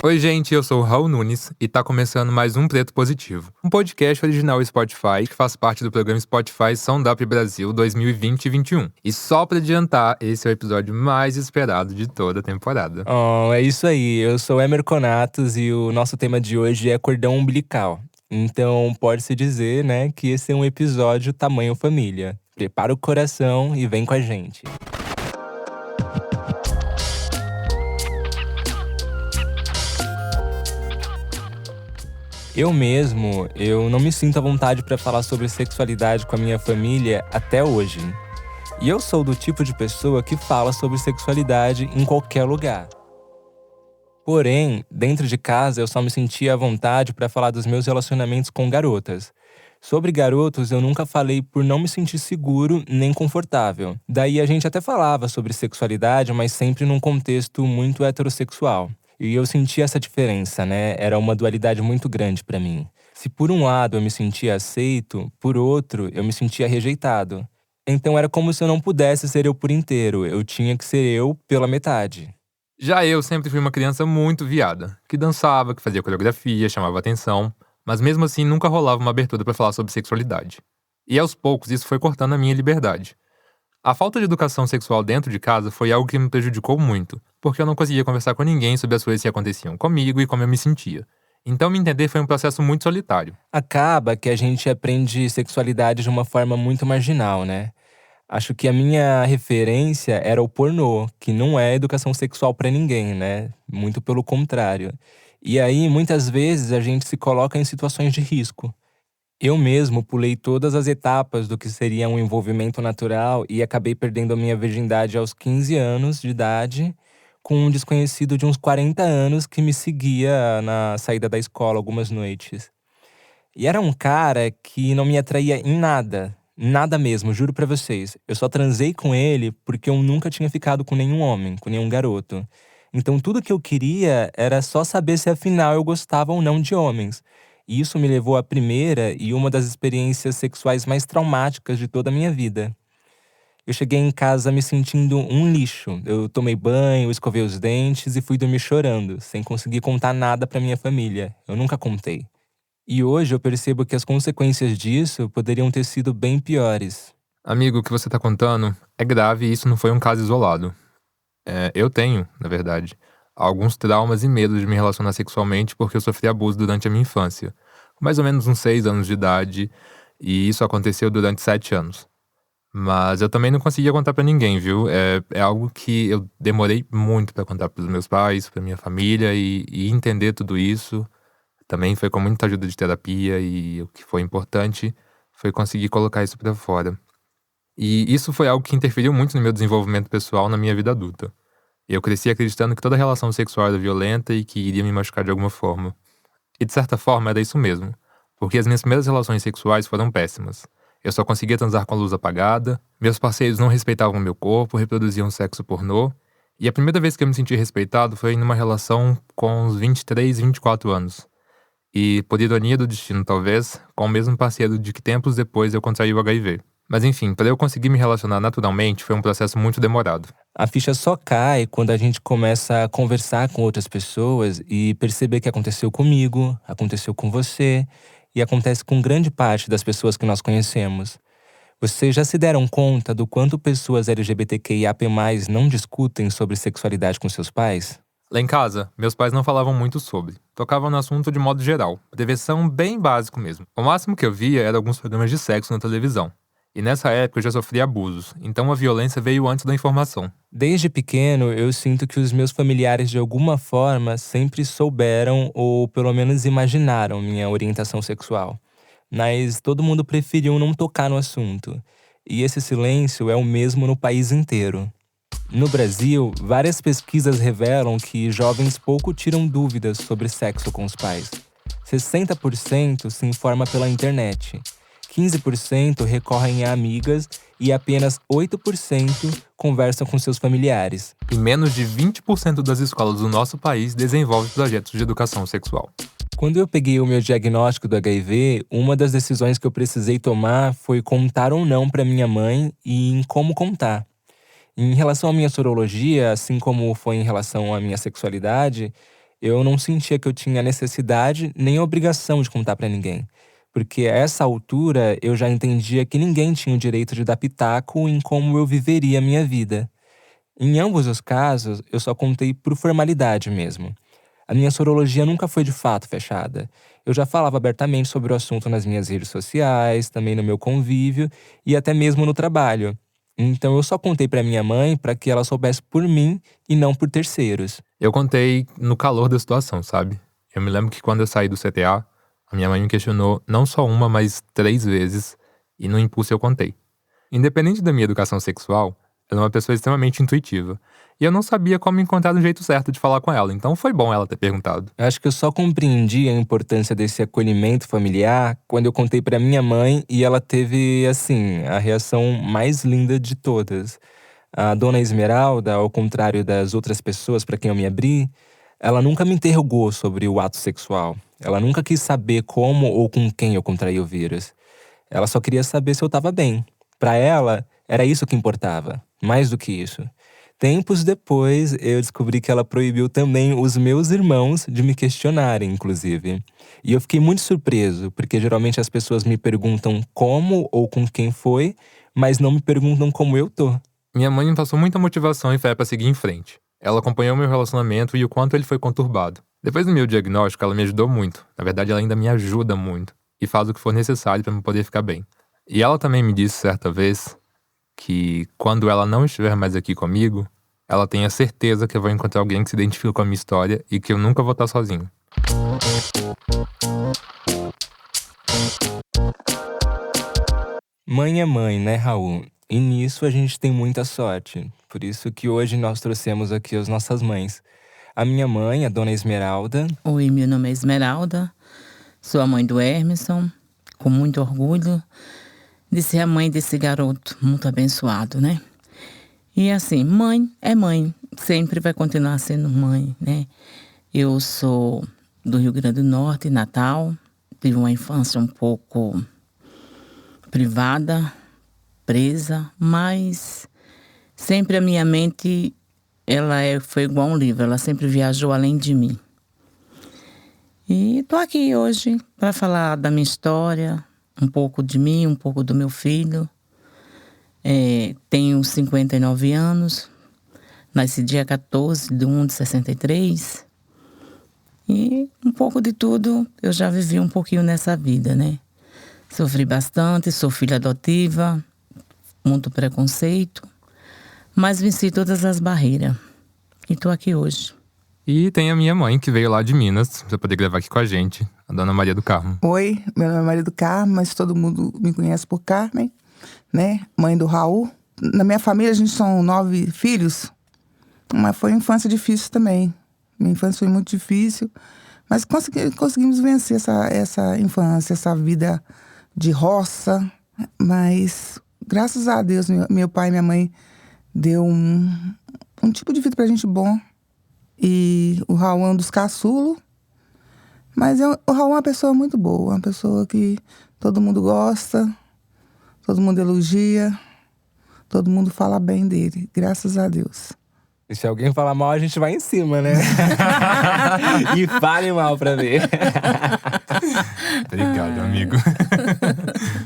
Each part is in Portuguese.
Oi, gente, eu sou o Raul Nunes e tá começando mais um Preto Positivo, um podcast original Spotify que faz parte do programa Spotify Sound Up Brasil 2020 e 2021. E só pra adiantar, esse é o episódio mais esperado de toda a temporada. É isso aí. Eu sou Emer Conatos e o nosso tema de hoje é cordão umbilical. Então, pode-se dizer, né, que esse é um episódio tamanho família. Prepara o coração e vem com a gente. Eu não me sinto à vontade para falar sobre sexualidade com a minha família até hoje. E eu sou do tipo de pessoa que fala sobre sexualidade em qualquer lugar. Porém, dentro de casa eu só me sentia à vontade para falar dos meus relacionamentos com garotas. Sobre garotos eu nunca falei por não me sentir seguro nem confortável. Daí a gente até falava sobre sexualidade, mas sempre num contexto muito heterossexual. E eu sentia essa diferença, né? Era uma dualidade muito grande para mim. Se por um lado eu me sentia aceito, por outro eu me sentia rejeitado. Então era como se eu não pudesse ser eu por inteiro, eu tinha que ser eu pela metade. Já eu sempre fui uma criança muito viada, que dançava, que fazia coreografia, chamava atenção, mas mesmo assim nunca rolava uma abertura pra falar sobre sexualidade. E aos poucos isso foi cortando a minha liberdade. A falta de educação sexual dentro de casa foi algo que me prejudicou muito, porque eu não conseguia conversar com ninguém sobre as coisas que aconteciam comigo e como eu me sentia. Então me entender foi um processo muito solitário. Acaba que a gente aprende sexualidade de uma forma muito marginal, né? Acho que a minha referência era o pornô, que não é educação sexual pra ninguém, né? Muito pelo contrário. E aí, muitas vezes, a gente se coloca em situações de risco. Eu mesmo pulei todas as etapas do que seria um envolvimento natural e acabei perdendo a minha virgindade aos 15 anos de idade, com um desconhecido de uns 40 anos que me seguia na saída da escola algumas noites. E era um cara que não me atraía em nada. Nada mesmo, juro pra vocês. Eu só transei com ele porque eu nunca tinha ficado com nenhum homem, com nenhum garoto. Então tudo que eu queria era só saber se afinal eu gostava ou não de homens. E isso me levou à primeira e uma das experiências sexuais mais traumáticas de toda a minha vida. Eu cheguei em casa me sentindo um lixo. Eu tomei banho, escovei os dentes e fui dormir chorando, sem conseguir contar nada pra minha família. Eu nunca contei. E hoje eu percebo que as consequências disso poderiam ter sido bem piores. Amigo, o que você tá contando é grave e isso não foi um caso isolado. Eu tenho, na verdade, alguns traumas e medos de me relacionar sexualmente porque eu sofri abuso durante a minha infância. Com mais ou menos uns 6 anos de idade, e isso aconteceu durante 7 anos. Mas eu também não conseguia contar pra ninguém, viu? É algo que eu demorei muito pra contar pros meus pais, pra minha família e entender tudo isso. Também foi com muita ajuda de terapia e o que foi importante foi conseguir colocar isso pra fora. E isso foi algo que interferiu muito no meu desenvolvimento pessoal na minha vida adulta. Eu cresci acreditando que toda relação sexual era violenta e que iria me machucar de alguma forma. E de certa forma era isso mesmo, porque as minhas primeiras relações sexuais foram péssimas. Eu só conseguia transar com a luz apagada, meus parceiros não respeitavam meu corpo, reproduziam sexo pornô, e a primeira vez que eu me senti respeitado foi numa relação com uns 23, 24 anos. E, por ironia do destino talvez, com o mesmo parceiro de que tempos depois eu contraí o HIV. Mas enfim, para eu conseguir me relacionar naturalmente foi um processo muito demorado. A ficha só cai quando a gente começa a conversar com outras pessoas e perceber que aconteceu comigo, aconteceu com você e acontece com grande parte das pessoas que nós conhecemos. Vocês já se deram conta do quanto pessoas LGBTQIAP+, não discutem sobre sexualidade com seus pais? Lá em casa, meus pais não falavam muito sobre. Tocavam no assunto de modo geral, prevenção bem básico mesmo. O máximo que eu via era alguns programas de sexo na televisão. E nessa época eu já sofri abusos, então a violência veio antes da informação. Desde pequeno, eu sinto que os meus familiares de alguma forma sempre souberam ou pelo menos imaginaram minha orientação sexual. Mas todo mundo preferiu não tocar no assunto. E esse silêncio é o mesmo no país inteiro. No Brasil, várias pesquisas revelam que jovens pouco tiram dúvidas sobre sexo com os pais. 60% se informa pela internet, 15% recorrem a amigas e apenas 8% conversam com seus familiares. E menos de 20% das escolas do nosso país desenvolvem projetos de educação sexual. Quando eu peguei o meu diagnóstico do HIV, uma das decisões que eu precisei tomar foi contar ou não para minha mãe e em como contar. Em relação à minha sorologia, assim como foi em relação à minha sexualidade, eu não sentia que eu tinha necessidade nem obrigação de contar pra ninguém. Porque a essa altura eu já entendia que ninguém tinha o direito de dar pitaco em como eu viveria a minha vida. Em ambos os casos, eu só contei por formalidade mesmo. A minha sorologia nunca foi de fato fechada. Eu já falava abertamente sobre o assunto nas minhas redes sociais, também no meu convívio e até mesmo no trabalho. Então eu só contei pra minha mãe para que ela soubesse por mim e não por terceiros. Eu contei no calor da situação, sabe? Eu me lembro que quando eu saí do CTA, a minha mãe me questionou não só uma, mas 3 vezes, e no impulso eu contei. Independente da minha educação sexual, ela é uma pessoa extremamente intuitiva. E eu não sabia como encontrar o jeito certo de falar com ela, então foi bom ela ter perguntado. Eu acho que eu só compreendi a importância desse acolhimento familiar quando eu contei pra minha mãe e ela teve, assim, a reação mais linda de todas. A dona Esmeralda, ao contrário das outras pessoas pra quem eu me abri, ela nunca me interrogou sobre o ato sexual. Ela nunca quis saber como ou com quem eu contraí o vírus. Ela só queria saber se eu tava bem. Pra ela, era isso que importava, mais do que isso. Tempos depois, eu descobri que ela proibiu também os meus irmãos de me questionarem, inclusive. E eu fiquei muito surpreso, porque geralmente as pessoas me perguntam como ou com quem foi, mas não me perguntam como eu tô. Minha mãe me passou muita motivação e fé pra seguir em frente. Ela acompanhou meu relacionamento e o quanto ele foi conturbado. Depois do meu diagnóstico, ela me ajudou muito. Na verdade, ela ainda me ajuda muito. E faz o que for necessário pra eu poder ficar bem. E ela também me disse certa vez que quando ela não estiver mais aqui comigo, ela tenha certeza que eu vou encontrar alguém que se identifica com a minha história e que eu nunca vou estar sozinho. Mãe é mãe, né, Raul? E nisso a gente tem muita sorte. Por isso que hoje nós trouxemos aqui as nossas mães. A minha mãe, a dona Esmeralda. Oi, meu nome é Esmeralda, sou a mãe do Hermeson, com muito orgulho de ser a mãe desse garoto muito abençoado, né? E assim, mãe é mãe, sempre vai continuar sendo mãe, né? Eu sou do Rio Grande do Norte, Natal, tive uma infância um pouco privada, presa, mas sempre a minha mente, foi igual um livro, ela sempre viajou além de mim. E tô aqui hoje para falar da minha história, um pouco de mim, um pouco do meu filho. Tenho 59 anos, nasci dia 14/1/63. E um pouco de tudo eu já vivi um pouquinho nessa vida, né? Sofri bastante, sou filha adotiva, muito preconceito, mas venci todas as barreiras. E tô aqui hoje. E tem a minha mãe, que veio lá de Minas, pra poder gravar aqui com a gente, a dona Maria do Carmo. Oi, meu nome é Maria do Carmo, mas todo mundo me conhece por Carmen, né? Mãe do Raul. Na minha família, a gente são 9 filhos, mas foi uma infância difícil também. Minha infância foi muito difícil, mas conseguimos vencer essa infância, essa vida de roça. Mas, graças a Deus, meu pai e minha mãe deu um tipo de vida pra gente bom. E o Raul é um dos caçulos. Mas o Raul é uma pessoa muito boa, uma pessoa que todo mundo gosta, todo mundo elogia, todo mundo fala bem dele, graças a Deus. E se alguém falar mal, a gente vai em cima, né? E fale mal pra ver. Obrigado, amigo.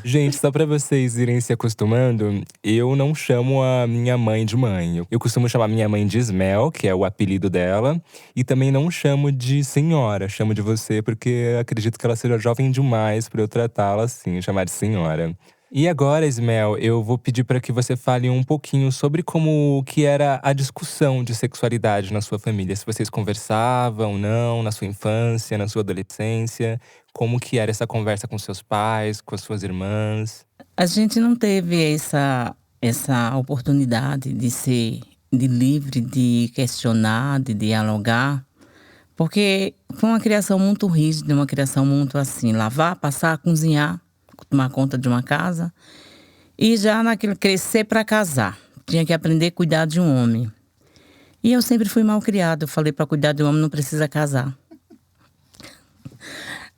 Gente, só pra vocês irem se acostumando, eu não chamo a minha mãe de mãe. Eu costumo chamar minha mãe de Ismel, que é o apelido dela. E também não chamo de senhora, chamo de você, porque acredito que ela seja jovem demais pra eu tratá-la assim, chamar de senhora. E agora, Ismel, eu vou pedir para que você fale um pouquinho sobre como que era a discussão de sexualidade na sua família. Se vocês conversavam ou não, na sua infância, na sua adolescência. Como que era essa conversa com seus pais, com as suas irmãs? A gente não teve essa oportunidade de ser livre, de questionar, de dialogar. Porque foi uma criação muito rígida, uma criação muito assim, lavar, passar, cozinhar, tomar conta de uma casa. E já naquilo, crescer para casar. Tinha que aprender a cuidar de um homem. E eu sempre fui mal criada. Eu falei, para cuidar de um homem não precisa casar.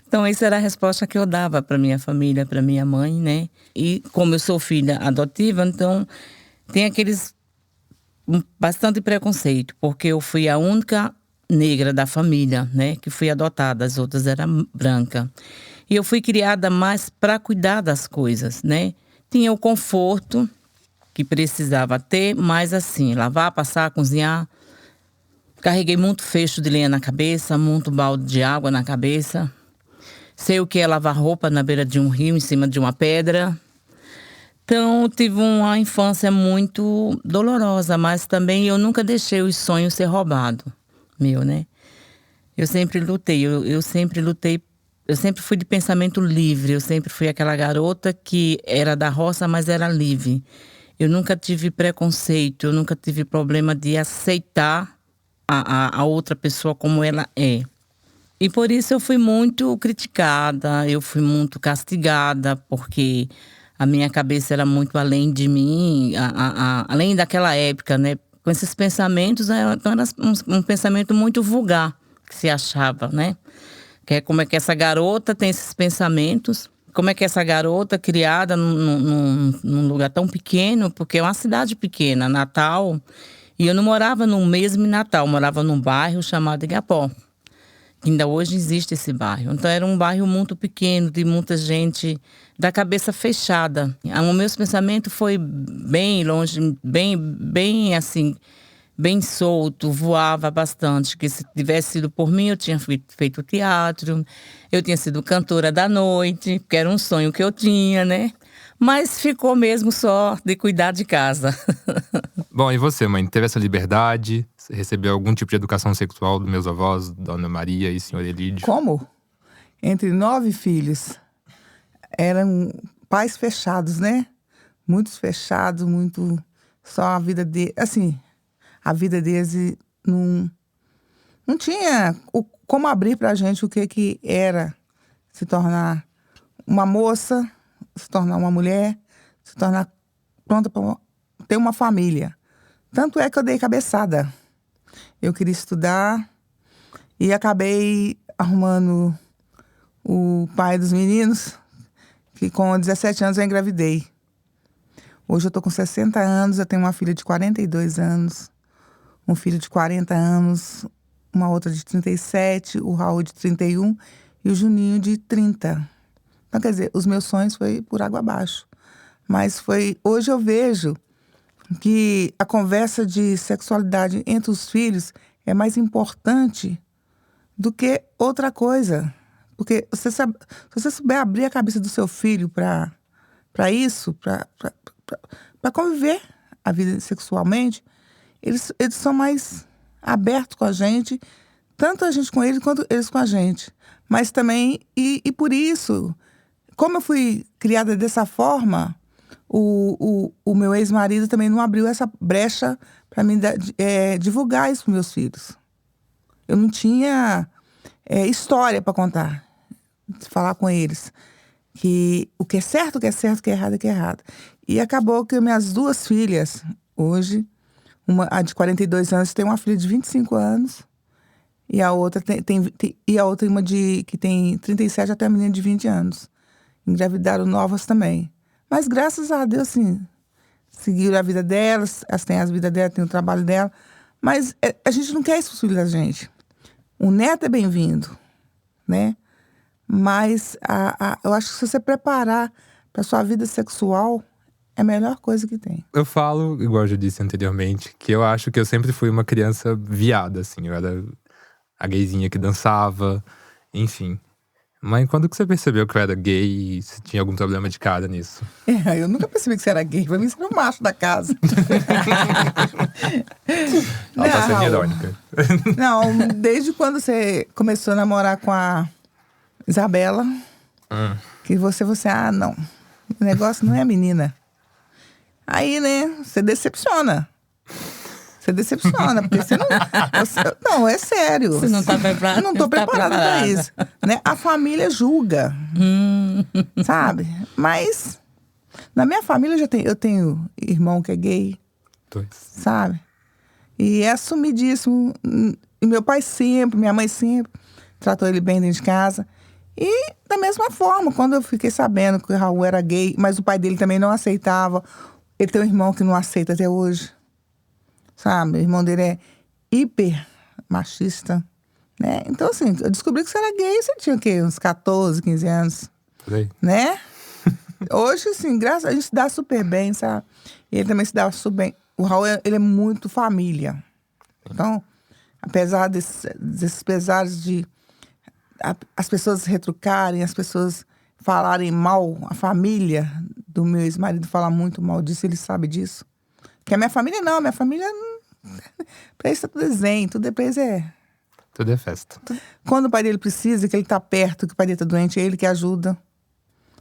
Então, essa era a resposta que eu dava para minha família, para minha mãe, né? E como eu sou filha adotiva, então tem bastante preconceito. Porque eu fui a única negra da família, né? Que fui adotada, as outras eram brancas. E eu fui criada mais para cuidar das coisas, né? Tinha o conforto que precisava ter, mas assim, lavar, passar, cozinhar. Carreguei muito fecho de lenha na cabeça, muito balde de água na cabeça. Sei o que é lavar roupa na beira de um rio, em cima de uma pedra. Então, tive uma infância muito dolorosa, mas também eu nunca deixei os sonhos ser roubados, meu, né? Eu sempre lutei, eu sempre lutei, eu sempre fui de pensamento livre, eu sempre fui aquela garota que era da roça, mas era livre. Eu nunca tive preconceito, eu nunca tive problema de aceitar a outra pessoa como ela é. E por isso eu fui muito criticada, eu fui muito castigada, porque a minha cabeça era muito além de mim, além daquela época, né? Com esses pensamentos, então era um pensamento muito vulgar que se achava, né? Que é como é que essa garota tem esses pensamentos, como é que essa garota criada num lugar tão pequeno, porque é uma cidade pequena, Natal, e eu não morava no mesmo Natal, eu morava num bairro chamado Igapó. Ainda hoje existe esse bairro. Então era um bairro muito pequeno, de muita gente da cabeça fechada. O meu pensamento foi bem longe, bem assim, bem solto, voava bastante. Que se tivesse sido por mim, eu tinha feito teatro, eu tinha sido cantora da noite, que era um sonho que eu tinha, né? Mas ficou mesmo só de cuidar de casa. Bom, e você, mãe? Teve essa liberdade? Você recebeu algum tipo de educação sexual dos meus avós, Dona Maria e Senhor Elídio? Como? Entre 9 filhos. Eram pais fechados, né? Muitos fechados, muito… Só a vida deles… Assim, a vida deles não tinha como abrir pra gente o que era se tornar uma moça, se tornar uma mulher, se tornar pronta para ter uma família. Tanto é que eu dei cabeçada. Eu queria estudar e acabei arrumando o pai dos meninos, que com 17 anos eu engravidei. Hoje eu tô com 60 anos, eu tenho uma filha de 42 anos, um filho de 40 anos, uma outra de 37, o Raul de 31 e o Juninho de 30. Então, quer dizer, os meus sonhos foi por água abaixo. Mas hoje eu vejo que a conversa de sexualidade entre os filhos é mais importante do que outra coisa. Porque se você souber abrir a cabeça do seu filho para isso, para conviver a vida sexualmente, eles são mais abertos com a gente, tanto a gente com eles quanto eles com a gente. Mas também, e por isso, como eu fui criada dessa forma, o meu ex-marido também não abriu essa brecha para mim divulgar isso para meus filhos. Eu não tinha história para contar, falar com eles. Que o que é certo, o que é certo, o que é errado, o que é errado. E acabou que minhas 2 filhas, hoje, a de 42 anos tem uma filha de 25 anos, e a outra uma que tem 37, até a menina de 20 anos. Engravidaram novas também. Mas graças a Deus, assim, seguiram a vida delas, elas têm as vidas delas, têm o trabalho dela. Mas a gente não quer isso para os filhos da gente. O neto é bem-vindo, né? Mas eu acho que se você preparar para sua vida sexual, é a melhor coisa que tem. Eu falo, igual eu já disse anteriormente, que eu acho que eu sempre fui uma criança viada, assim. Eu era a gayzinha que dançava, enfim. Mas quando que você percebeu que eu era gay e se tinha algum problema de cara nisso? Eu nunca percebi que você era gay. Pra mim, você era o macho da casa. Ela tá sendo irônica. Não, desde quando você começou a namorar com a Isabela, que você, não. O negócio não é menina. Aí, né, você decepciona. Você decepciona, porque você não… não, é sério. Você não tá preparada. Eu não tô preparada pra isso. Né? A família julga. Sabe? Mas, na minha família, eu tenho irmão que é gay. 2. Sabe? E é assumidíssimo. E meu pai sempre, minha mãe sempre tratou ele bem dentro de casa. E da mesma forma, quando eu fiquei sabendo que o Raul era gay, mas o pai dele também não aceitava. Ele tem um irmão que não aceita até hoje. Sabe? O irmão dele é hiper machista, né? Então, assim, eu descobri que você era gay, você tinha o quê? Uns 14, 15 anos, Por aí. né? Hoje, assim, a gente se dá super bem, sabe? E ele também se dá super bem. O Raul, ele é muito família. Então, apesar desses pesares de as pessoas retrucarem, as pessoas falarem mal, a família do meu ex-marido fala muito mal disso, ele sabe disso. Porque a minha família não, minha família... Pra eles tá tudo desenho, tudo pra eles é... Tudo é festa. Quando o pai dele precisa, que ele tá perto, que o pai dele tá doente, é ele que ajuda,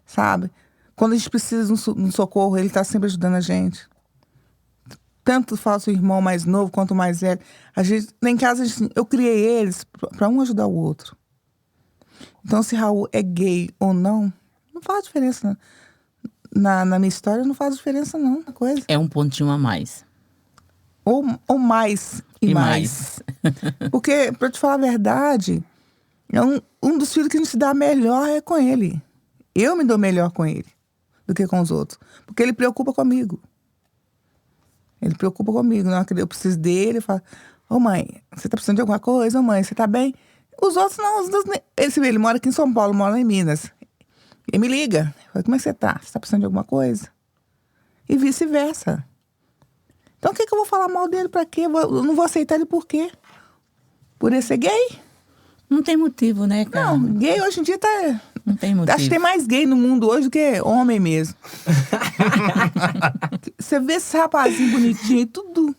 sabe? Quando a gente precisa de um socorro, ele tá sempre ajudando a gente. Tanto faço o irmão mais novo quanto o mais velho. A gente, lá em casa, eu criei eles pra um ajudar o outro. Então, se Raul é gay ou não faz diferença. Na minha história, não faz diferença, não. A coisa. É um pontinho a mais. Ou mais e mais. Porque, pra te falar a verdade, um dos filhos que a gente se dá melhor é com ele. Eu me dou melhor com ele do que com os outros. Porque ele preocupa comigo. Ele preocupa comigo. Na hora que eu preciso dele, ele fala: ô mãe, você tá precisando de alguma coisa? Ô mãe, você tá bem? Os outros não. Ele mora aqui em São Paulo, mora em Minas. Ele me liga. Fala: como é que você tá? Você tá precisando de alguma coisa? E vice-versa. Então, o que eu vou falar mal dele pra quê? Eu não vou aceitar ele por quê? Por ele ser gay? Não tem motivo, né, cara? Não, gay hoje em dia tá... Não tem motivo. Acho que tem mais gay no mundo hoje do que homem mesmo. Você vê esse rapazinho bonitinho aí, tudo...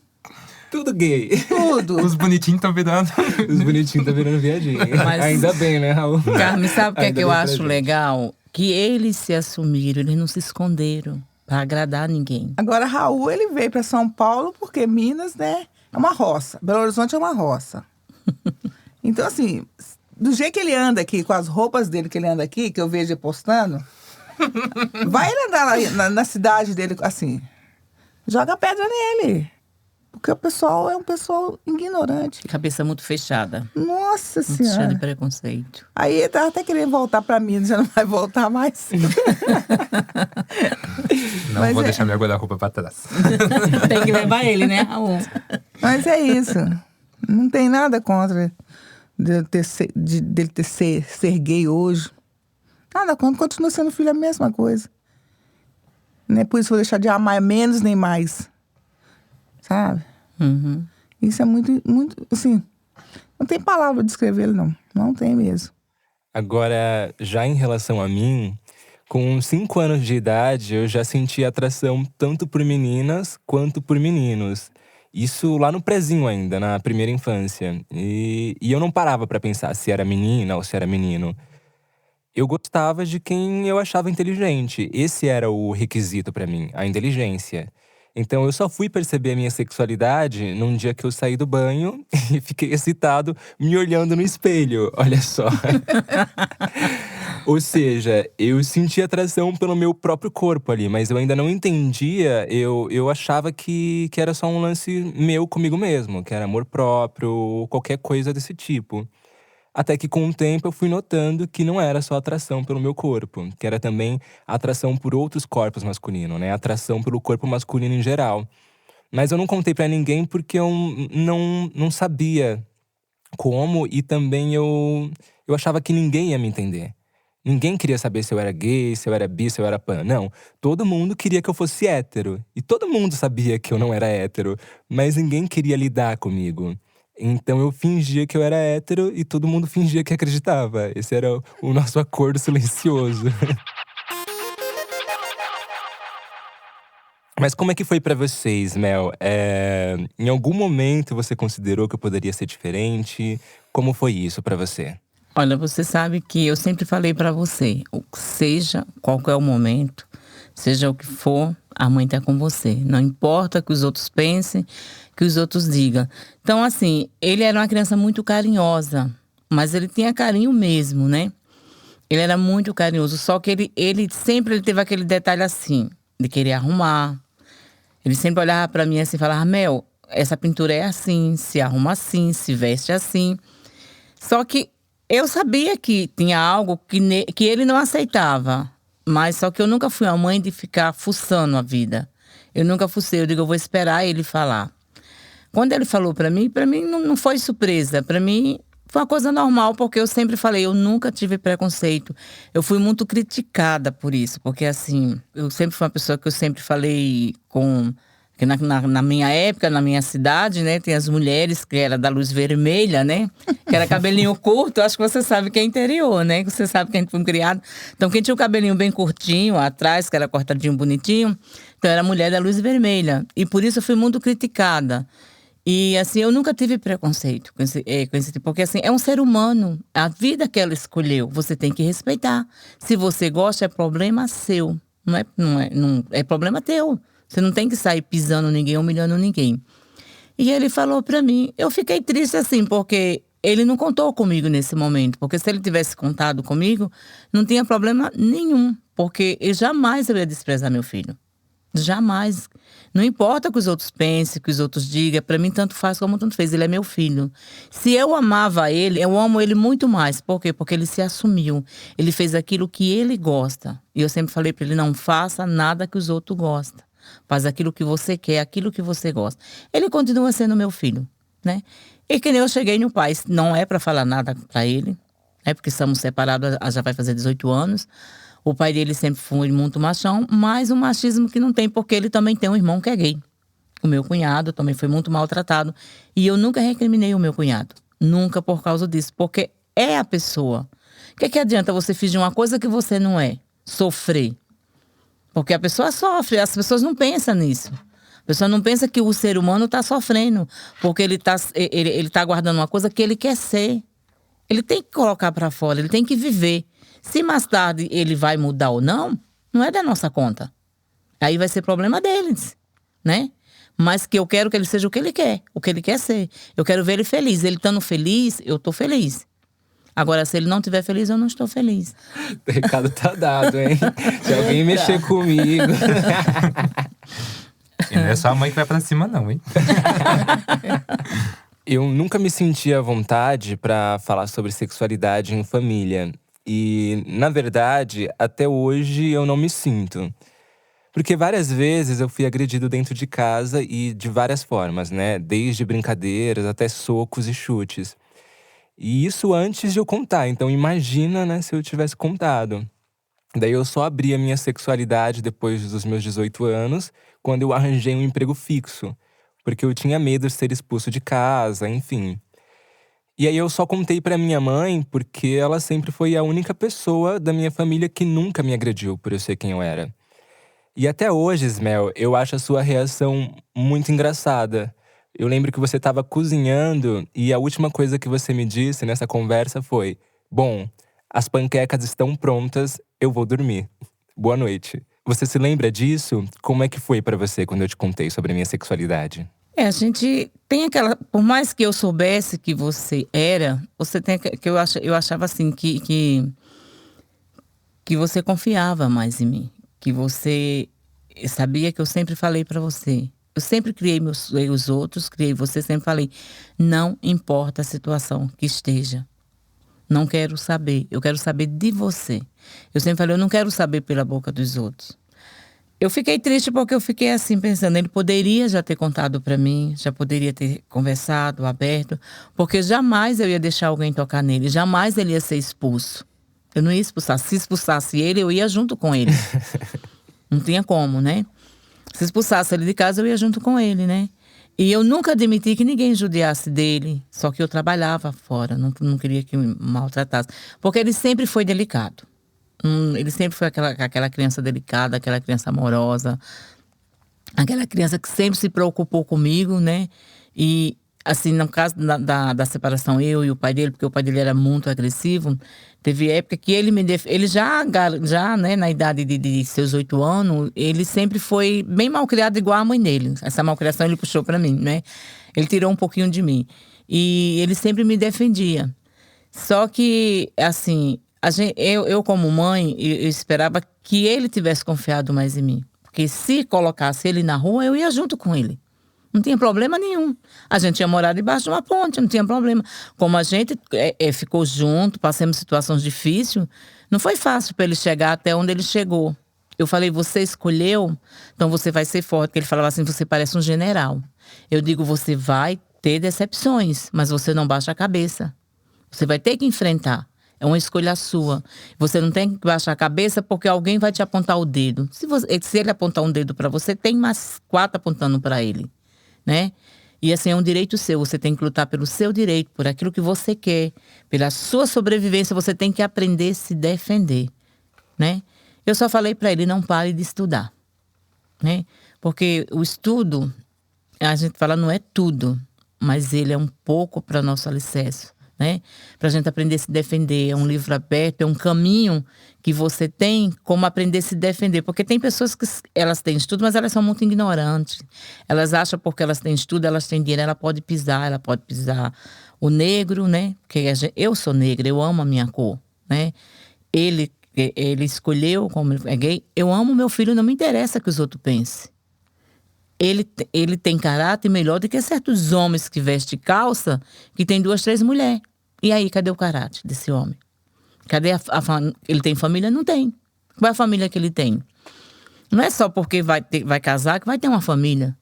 Tudo gay. Tudo. Os bonitinhos estão virando. Os bonitinhos tá virando viadinho. Mas- Ainda bem, né, Raul? Carmen, sabe o que é Ainda que eu bem pra acho gente. legal? Que eles se assumiram, eles não se esconderam pra agradar ninguém. Agora, Raul, ele veio pra São Paulo porque Minas, né, é uma roça. Belo Horizonte é uma roça. Então, assim, do jeito que ele anda aqui, com as roupas dele que ele anda aqui, que eu vejo ele postando, vai ele andar lá na cidade dele, assim, joga pedra nele. Porque o pessoal é um pessoal ignorante. Cabeça muito fechada. Nossa Muito cheia de Senhora. preconceito. Aí ele tava até querendo voltar pra Minas, já não vai voltar mais. Não Mas vou é- deixar meu guarda-roupa pra trás. Tem que levar ele, né, Raul? Mas é isso. Não tem nada contra dele ser gay hoje. Nada contra. Continua sendo filho a mesma coisa. Não é por isso que eu vou deixar de amar menos nem mais. Sabe? Uhum. Isso é muito, muito, assim... Não tem palavra pra descrever ele, não. Não tem mesmo. Agora, já em relação a mim, com 5 anos de idade, eu já senti atração tanto por meninas quanto por meninos. Isso lá no prezinho ainda, na primeira infância. E eu não parava pra pensar se era menina ou se era menino. Eu gostava de quem eu achava inteligente. Esse era o requisito pra mim, a inteligência. Então eu só fui perceber a minha sexualidade num dia que eu saí do banho e fiquei excitado me olhando no espelho. Olha só. Ou seja, eu senti atração pelo meu próprio corpo ali, mas eu ainda não entendia. Eu achava que era só um lance meu comigo mesmo, que era amor próprio, ou qualquer coisa desse tipo. Até que com o tempo eu fui notando que não era só atração pelo meu corpo, que era também atração por outros corpos masculinos, né? Atração pelo corpo masculino em geral. Mas eu não contei pra ninguém porque eu não sabia como, e também eu achava que ninguém ia me entender. Ninguém queria saber se eu era gay, se eu era bi, se eu era pan. Não, todo mundo queria que eu fosse hétero. E todo mundo sabia que eu não era hétero, mas ninguém queria lidar comigo. Então eu fingia que eu era hétero e todo mundo fingia que acreditava. Esse era o nosso acordo silencioso. Mas como é que foi pra vocês, Mel? Em algum momento você considerou que eu poderia ser diferente? Como foi isso pra você? Olha, você sabe que eu sempre falei pra você, seja qual que é o momento, seja o que for, a mãe tá com você. Não importa o que os outros pensem, que os outros digam. Então, assim, ele era uma criança muito carinhosa, mas ele tinha carinho mesmo, né? Ele era muito carinhoso, só que ele sempre teve aquele detalhe assim, de querer arrumar. Ele sempre olhava pra mim assim e falava: Mel, essa pintura é assim, se arruma assim, se veste assim. Só que eu sabia que tinha algo que ele não aceitava. Mas só que eu nunca fui a mãe de ficar fuçando a vida. Eu nunca fucei, eu digo, eu vou esperar ele falar. Quando ele falou pra mim não foi surpresa. Pra mim foi uma coisa normal, porque eu sempre falei, eu nunca tive preconceito. Eu fui muito criticada por isso, porque assim, eu sempre fui uma pessoa que eu sempre falei com… que na minha época, na minha cidade, né, tem as mulheres que era da luz vermelha, né, que era cabelinho curto. Eu acho que você sabe que é interior, né, que você sabe que a gente foi criado. Então, quem tinha o cabelinho bem curtinho, atrás, que era cortadinho, bonitinho, então era mulher da luz vermelha. E por isso eu fui muito criticada. E assim, eu nunca tive preconceito com esse tipo, porque assim, é um ser humano, a vida que ela escolheu, você tem que respeitar. Se você gosta, é problema seu, não é problema teu. Você não tem que sair pisando ninguém, humilhando ninguém. E ele falou pra mim, eu fiquei triste assim, porque ele não contou comigo nesse momento, porque se ele tivesse contado comigo, não tinha problema nenhum, porque eu jamais ia desprezar meu filho. Jamais. Não importa o que os outros pensem, o que os outros digam. Pra mim, tanto faz como tanto fez. Ele é meu filho. Se eu amava ele, eu amo ele muito mais. Por quê? Porque ele se assumiu. Ele fez aquilo que ele gosta. E eu sempre falei pra ele, não faça nada que os outros gostam. Faz aquilo que você quer, aquilo que você gosta. Ele continua sendo meu filho, né? E que nem eu cheguei no pai. Não é pra falar nada pra ele. Porque estamos separados, já vai fazer 18 anos. O pai dele sempre foi muito machão, mas um machismo que não tem, porque ele também tem um irmão que é gay. O meu cunhado também foi muito maltratado. E eu nunca recriminei o meu cunhado. Nunca por causa disso. Porque é a pessoa. O que adianta você fingir uma coisa que você não é? Sofrer. Porque a pessoa sofre, as pessoas não pensam nisso. A pessoa não pensa que o ser humano está sofrendo. Porque ele tá guardando uma coisa que ele quer ser. Ele tem que colocar para fora, ele tem que viver. Se mais tarde ele vai mudar ou não, não é da nossa conta. Aí vai ser problema deles, né? Mas que eu quero que ele seja o que ele quer ser. Eu quero ver ele feliz. Ele estando feliz, eu tô feliz. Agora, se ele não estiver feliz, eu não estou feliz. O recado tá dado, hein? Se alguém mexer comigo… E não é só a mãe que vai pra cima não, hein? Eu nunca me senti à vontade pra falar sobre sexualidade em família. E, na verdade, até hoje eu não me sinto. Porque várias vezes eu fui agredido dentro de casa e de várias formas, né? Desde brincadeiras até socos e chutes. E isso antes de eu contar. Então imagina, né, se eu tivesse contado. Daí eu só abri a minha sexualidade depois dos meus 18 anos, quando eu arranjei um emprego fixo. Porque eu tinha medo de ser expulso de casa, enfim. E aí eu só contei pra minha mãe porque ela sempre foi a única pessoa da minha família que nunca me agrediu por eu ser quem eu era. E até hoje, Ismel, eu acho a sua reação muito engraçada. Eu lembro que você estava cozinhando e a última coisa que você me disse nessa conversa foi: bom, as panquecas estão prontas, eu vou dormir. Boa noite. Você se lembra disso? Como é que foi pra você quando eu te contei sobre a minha sexualidade? A gente tem aquela… Por mais que eu soubesse que você era, você tem que eu achava assim que você confiava mais em mim. Que você sabia que eu sempre falei pra você. Eu sempre criei os outros, criei você, sempre falei, não importa a situação que esteja. Não quero saber, eu quero saber de você. Eu sempre falei, eu não quero saber pela boca dos outros. Eu fiquei triste porque eu fiquei assim pensando, ele poderia já ter contado pra mim, já poderia ter conversado, aberto, porque jamais eu ia deixar alguém tocar nele, jamais ele ia ser expulso. Eu não ia expulsar, se expulsasse ele, eu ia junto com ele. Não tinha como, né? Se expulsasse ele de casa, eu ia junto com ele, né? E eu nunca admiti que ninguém judiasse dele, só que eu trabalhava fora, não queria que me maltratasse. Porque ele sempre foi delicado. Ele sempre foi aquela criança delicada, aquela criança amorosa, aquela criança que sempre se preocupou comigo, né? E, assim, no caso da separação, eu e o pai dele, porque o pai dele era muito agressivo, teve época que ele já, né, na idade de seus 8 anos, ele sempre foi bem malcriado igual a mãe dele. Essa malcriação ele puxou pra mim, né? Ele tirou um pouquinho de mim. E ele sempre me defendia. Só que, assim… Eu como mãe, eu esperava que ele tivesse confiado mais em mim. Porque se colocasse ele na rua, eu ia junto com ele. Não tinha problema nenhum. A gente ia morar debaixo de uma ponte, não tinha problema. Como a gente ficou junto, passamos situações difíceis, não foi fácil para ele chegar até onde ele chegou. Eu falei, você escolheu, então você vai ser forte. Porque ele falava assim, você parece um general. Eu digo, você vai ter decepções, mas você não baixa a cabeça. Você vai ter que enfrentar. É uma escolha sua. Você não tem que baixar a cabeça porque alguém vai te apontar o dedo. Se ele apontar um dedo para você, tem mais 4 apontando para ele, né? E assim, é um direito seu. Você tem que lutar pelo seu direito, por aquilo que você quer. Pela sua sobrevivência, você tem que aprender a se defender, né? Eu só falei para ele, não pare de estudar, né? Porque o estudo, a gente fala, não é tudo, mas ele é um pouco para nosso alicerce, né? Para a gente aprender a se defender. É um livro aberto, é um caminho que você tem como aprender a se defender. Porque tem pessoas que elas têm estudo, mas elas são muito ignorantes. Elas acham porque elas têm estudo, elas têm dinheiro, ela pode pisar o negro, né? Porque eu sou negra, eu amo a minha cor, né? Ele escolheu como é gay. Eu amo meu filho, não me interessa que os outros pensem. Ele tem caráter melhor do que certos homens que vestem calça, que tem 2, 3 mulheres. E aí, cadê o caráter desse homem? Cadê ele tem família? Não tem. Qual é a família que ele tem? Não é só porque vai casar que vai ter uma família.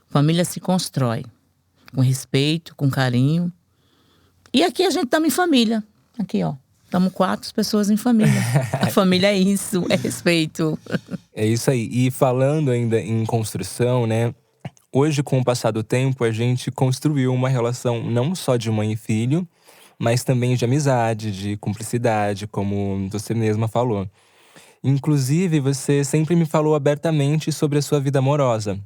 Família se constrói. Com respeito, com carinho. E aqui a gente estamos em família. Aqui, ó. Estamos 4 pessoas em família. A família é isso, é respeito. É isso aí. E falando ainda em construção, né? Hoje, com o passar do tempo, a gente construiu uma relação não só de mãe e filho, mas também de amizade, de cumplicidade, como você mesma falou. Inclusive, você sempre me falou abertamente sobre a sua vida amorosa.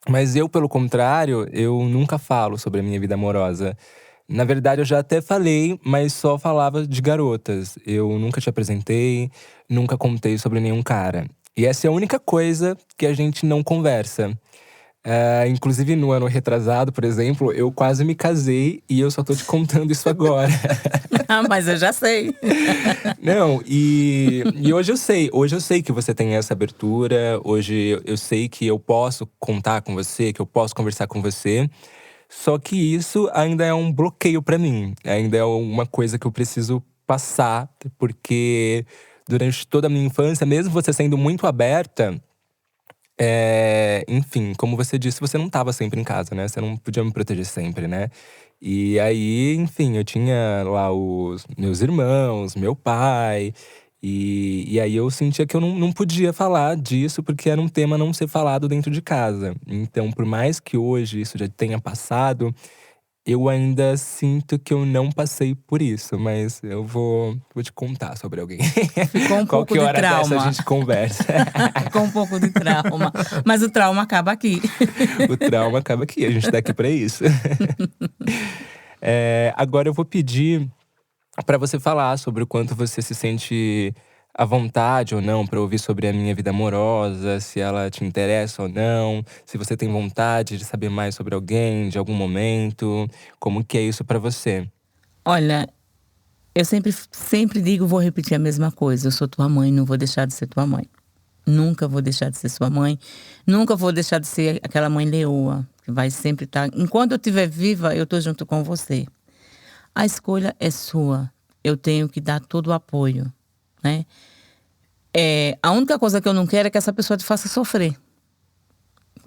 Mas eu, pelo contrário, eu nunca falo sobre a minha vida amorosa. Na verdade, eu já até falei, mas só falava de garotas. Eu nunca te apresentei, nunca contei sobre nenhum cara. E essa é a única coisa que a gente não conversa. Inclusive, no ano retrasado, por exemplo, eu quase me casei e eu só tô te contando isso agora. Mas eu já sei. Não, e hoje eu sei que você tem essa abertura. Hoje eu sei que eu posso contar com você, que eu posso conversar com você. Só que isso ainda é um bloqueio pra mim. Ainda é uma coisa que eu preciso passar. Porque durante toda a minha infância, mesmo você sendo muito aberta… enfim, como você disse, você não estava sempre em casa, né? Você não podia me proteger sempre, né? E aí, enfim, eu tinha lá os meus irmãos, meu pai… E aí eu sentia que eu não podia falar disso, porque era um tema a não ser falado dentro de casa. Então, por mais que hoje isso já tenha passado, eu ainda sinto que eu não passei por isso. Mas eu vou te contar sobre alguém. Ficou um pouco de Qualquer hora trauma. dessa a gente conversa. Ficou um pouco de trauma. Mas o trauma acaba aqui. O trauma acaba aqui, a gente tá aqui pra isso. Agora eu vou pedir pra você falar sobre o quanto você se sente à vontade ou não pra ouvir sobre a minha vida amorosa, se ela te interessa ou não, se você tem vontade de saber mais sobre alguém, de algum momento, como que é isso pra você? Olha, eu sempre digo, vou repetir a mesma coisa. Eu sou tua mãe, não vou deixar de ser tua mãe. Nunca vou deixar de ser sua mãe. Nunca vou deixar de ser aquela mãe leoa, que vai sempre estar… Enquanto eu estiver viva, eu tô junto com você. A escolha é sua. Eu tenho que dar todo o apoio, né? A única coisa que eu não quero é que essa pessoa te faça sofrer.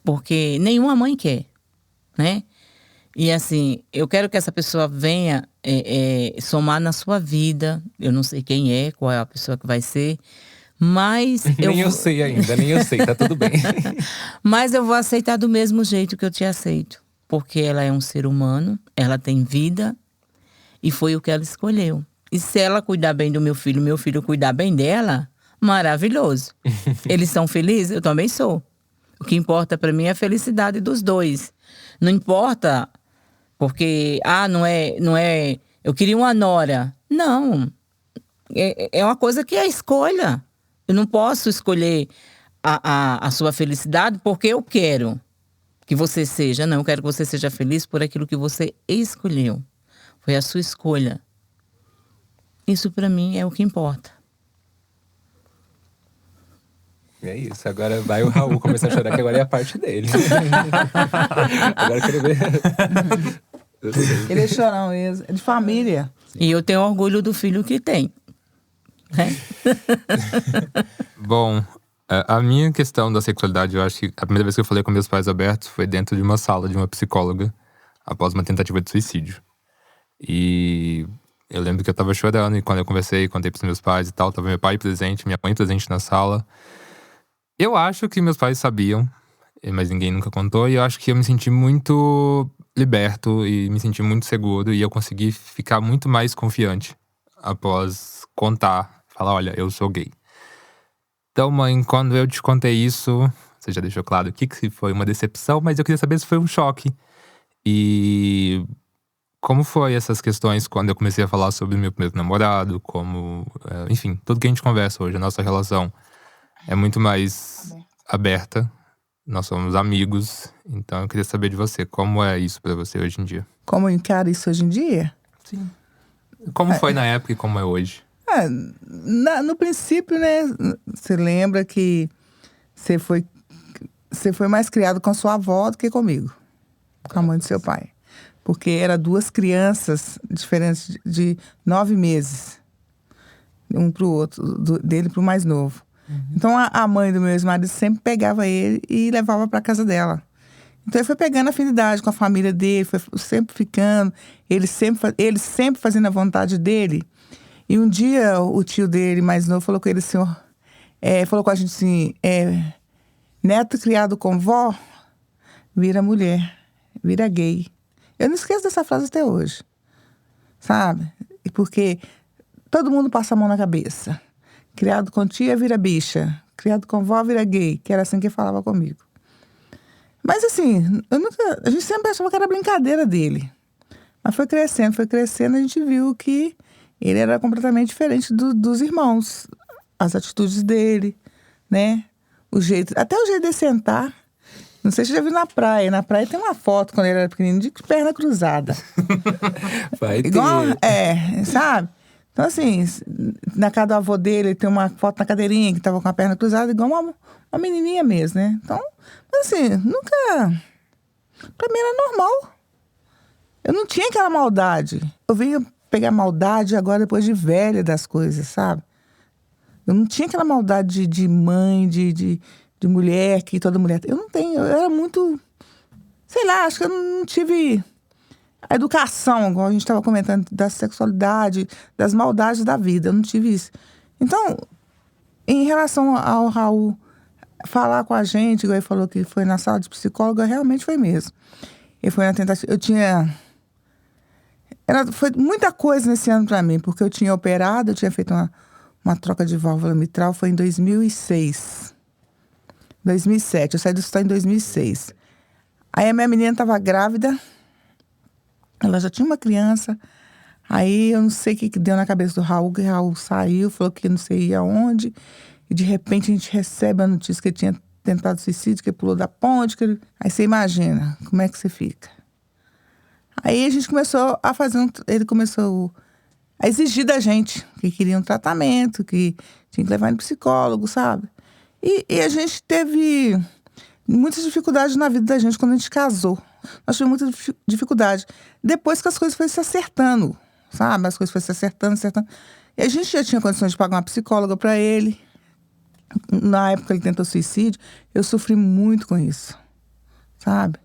Porque nenhuma mãe quer, né? E assim, eu quero que essa pessoa venha somar na sua vida. Eu não sei quem é, qual é a pessoa que vai ser. Mas Nem eu sei ainda, nem eu sei, tá tudo bem. Mas eu vou aceitar do mesmo jeito que eu te aceito. Porque ela é um ser humano, ela tem vida. E foi o que ela escolheu. E se ela cuidar bem do meu filho cuidar bem dela, maravilhoso. Eles são felizes? Eu também sou. O que importa pra mim é a felicidade dos dois. Não importa porque, não é… Eu queria uma nora. Não. É uma coisa que é escolha. Eu não posso escolher a sua felicidade porque eu quero que você seja. Não, eu quero que você seja feliz por aquilo que você escolheu. Foi a sua escolha. Isso pra mim é o que importa. É isso, agora vai o Raul começar a chorar, que agora é a parte dele. Agora eu quero ver. Ele é chorão mesmo, é de família. E eu tenho orgulho do filho que tem, né? Bom, A minha questão da sexualidade, eu acho que a primeira vez que eu falei com meus pais abertos foi dentro de uma sala de uma psicóloga, após uma tentativa de suicídio. E eu lembro que eu tava chorando, e quando eu contei pros meus pais e tal, tava meu pai presente, minha mãe presente na sala. Eu acho que meus pais sabiam, mas ninguém nunca contou, e eu acho que eu me senti muito liberto e me senti muito seguro, e eu consegui ficar muito mais confiante após contar, falar, olha, eu sou gay. Então, mãe, quando eu te contei isso, você já deixou claro que foi uma decepção, mas eu queria saber se foi um choque. E como foi essas questões quando eu comecei a falar sobre o meu primeiro namorado, enfim, tudo que a gente conversa hoje, a nossa relação é muito mais aberta. Nós somos amigos, então eu queria saber de você, como é isso pra você hoje em dia? Como eu encaro isso hoje em dia? Sim. Como foi na época e como é hoje? No princípio, né, você lembra que você foi mais criado com a sua avó do que comigo, com a mãe do seu pai. Porque eram duas crianças diferentes de 9 meses, um pro outro, dele pro mais novo. Então a mãe do meu ex-marido sempre pegava ele e levava para casa dela. Então ele foi pegando afinidade com a família dele, foi sempre ficando, ele sempre fazendo a vontade dele. E um dia o tio dele, mais novo, falou com ele assim, falou com a gente assim, neto criado com vó, vira mulher, vira gay. Eu não esqueço dessa frase até hoje, sabe? Porque todo mundo passa a mão na cabeça. Criado com tia, vira bicha. Criado com vó, vira gay. Que era assim que ele falava comigo. Mas assim, a gente sempre achava que era brincadeira dele. Mas foi crescendo, a gente viu que ele era completamente diferente dos irmãos. As atitudes dele, né? Até o jeito de sentar. Não sei se você já viu na praia. Na praia tem uma foto, quando ele era pequenininho, de perna cruzada. Vai ter. Igual, sabe? Então assim, na casa do avô dele, tem uma foto na cadeirinha que tava com a perna cruzada, igual uma menininha mesmo, né? Então, assim, nunca... Pra mim era normal. Eu não tinha aquela maldade. Eu venho pegar maldade agora depois de velha das coisas, sabe? Eu não tinha aquela maldade de mãe, de mulher, que toda mulher... Eu não tenho, eu era muito... Sei lá, acho que eu não tive a educação, igual a gente estava comentando, da sexualidade, das maldades da vida. Eu não tive isso. Então, em relação ao Raul falar com a gente, igual ele falou que foi na sala de psicóloga, realmente foi mesmo. Ele foi na tentativa... Foi muita coisa nesse ano para mim, porque eu tinha operado, eu tinha feito uma troca de válvula mitral, foi em 2006. 2007, eu saí do hospital em 2006. Aí a minha menina estava grávida, ela já tinha uma criança, aí eu não sei o que deu na cabeça do Raul, que o Raul saiu, falou que não sei aonde, e de repente a gente recebe a notícia que ele tinha tentado suicídio, que ele pulou da ponte, aí você imagina, como é que você fica? Aí a gente começou a ele começou a exigir da gente que queria um tratamento, que tinha que levar no psicólogo, sabe? E a gente teve muitas dificuldades na vida da gente quando a gente casou. Nós tivemos muita dificuldade. Depois que as coisas foram se acertando, sabe? As coisas foram se acertando. E a gente já tinha condições de pagar uma psicóloga para ele. Na época ele tentou suicídio, eu sofri muito com isso, sabe?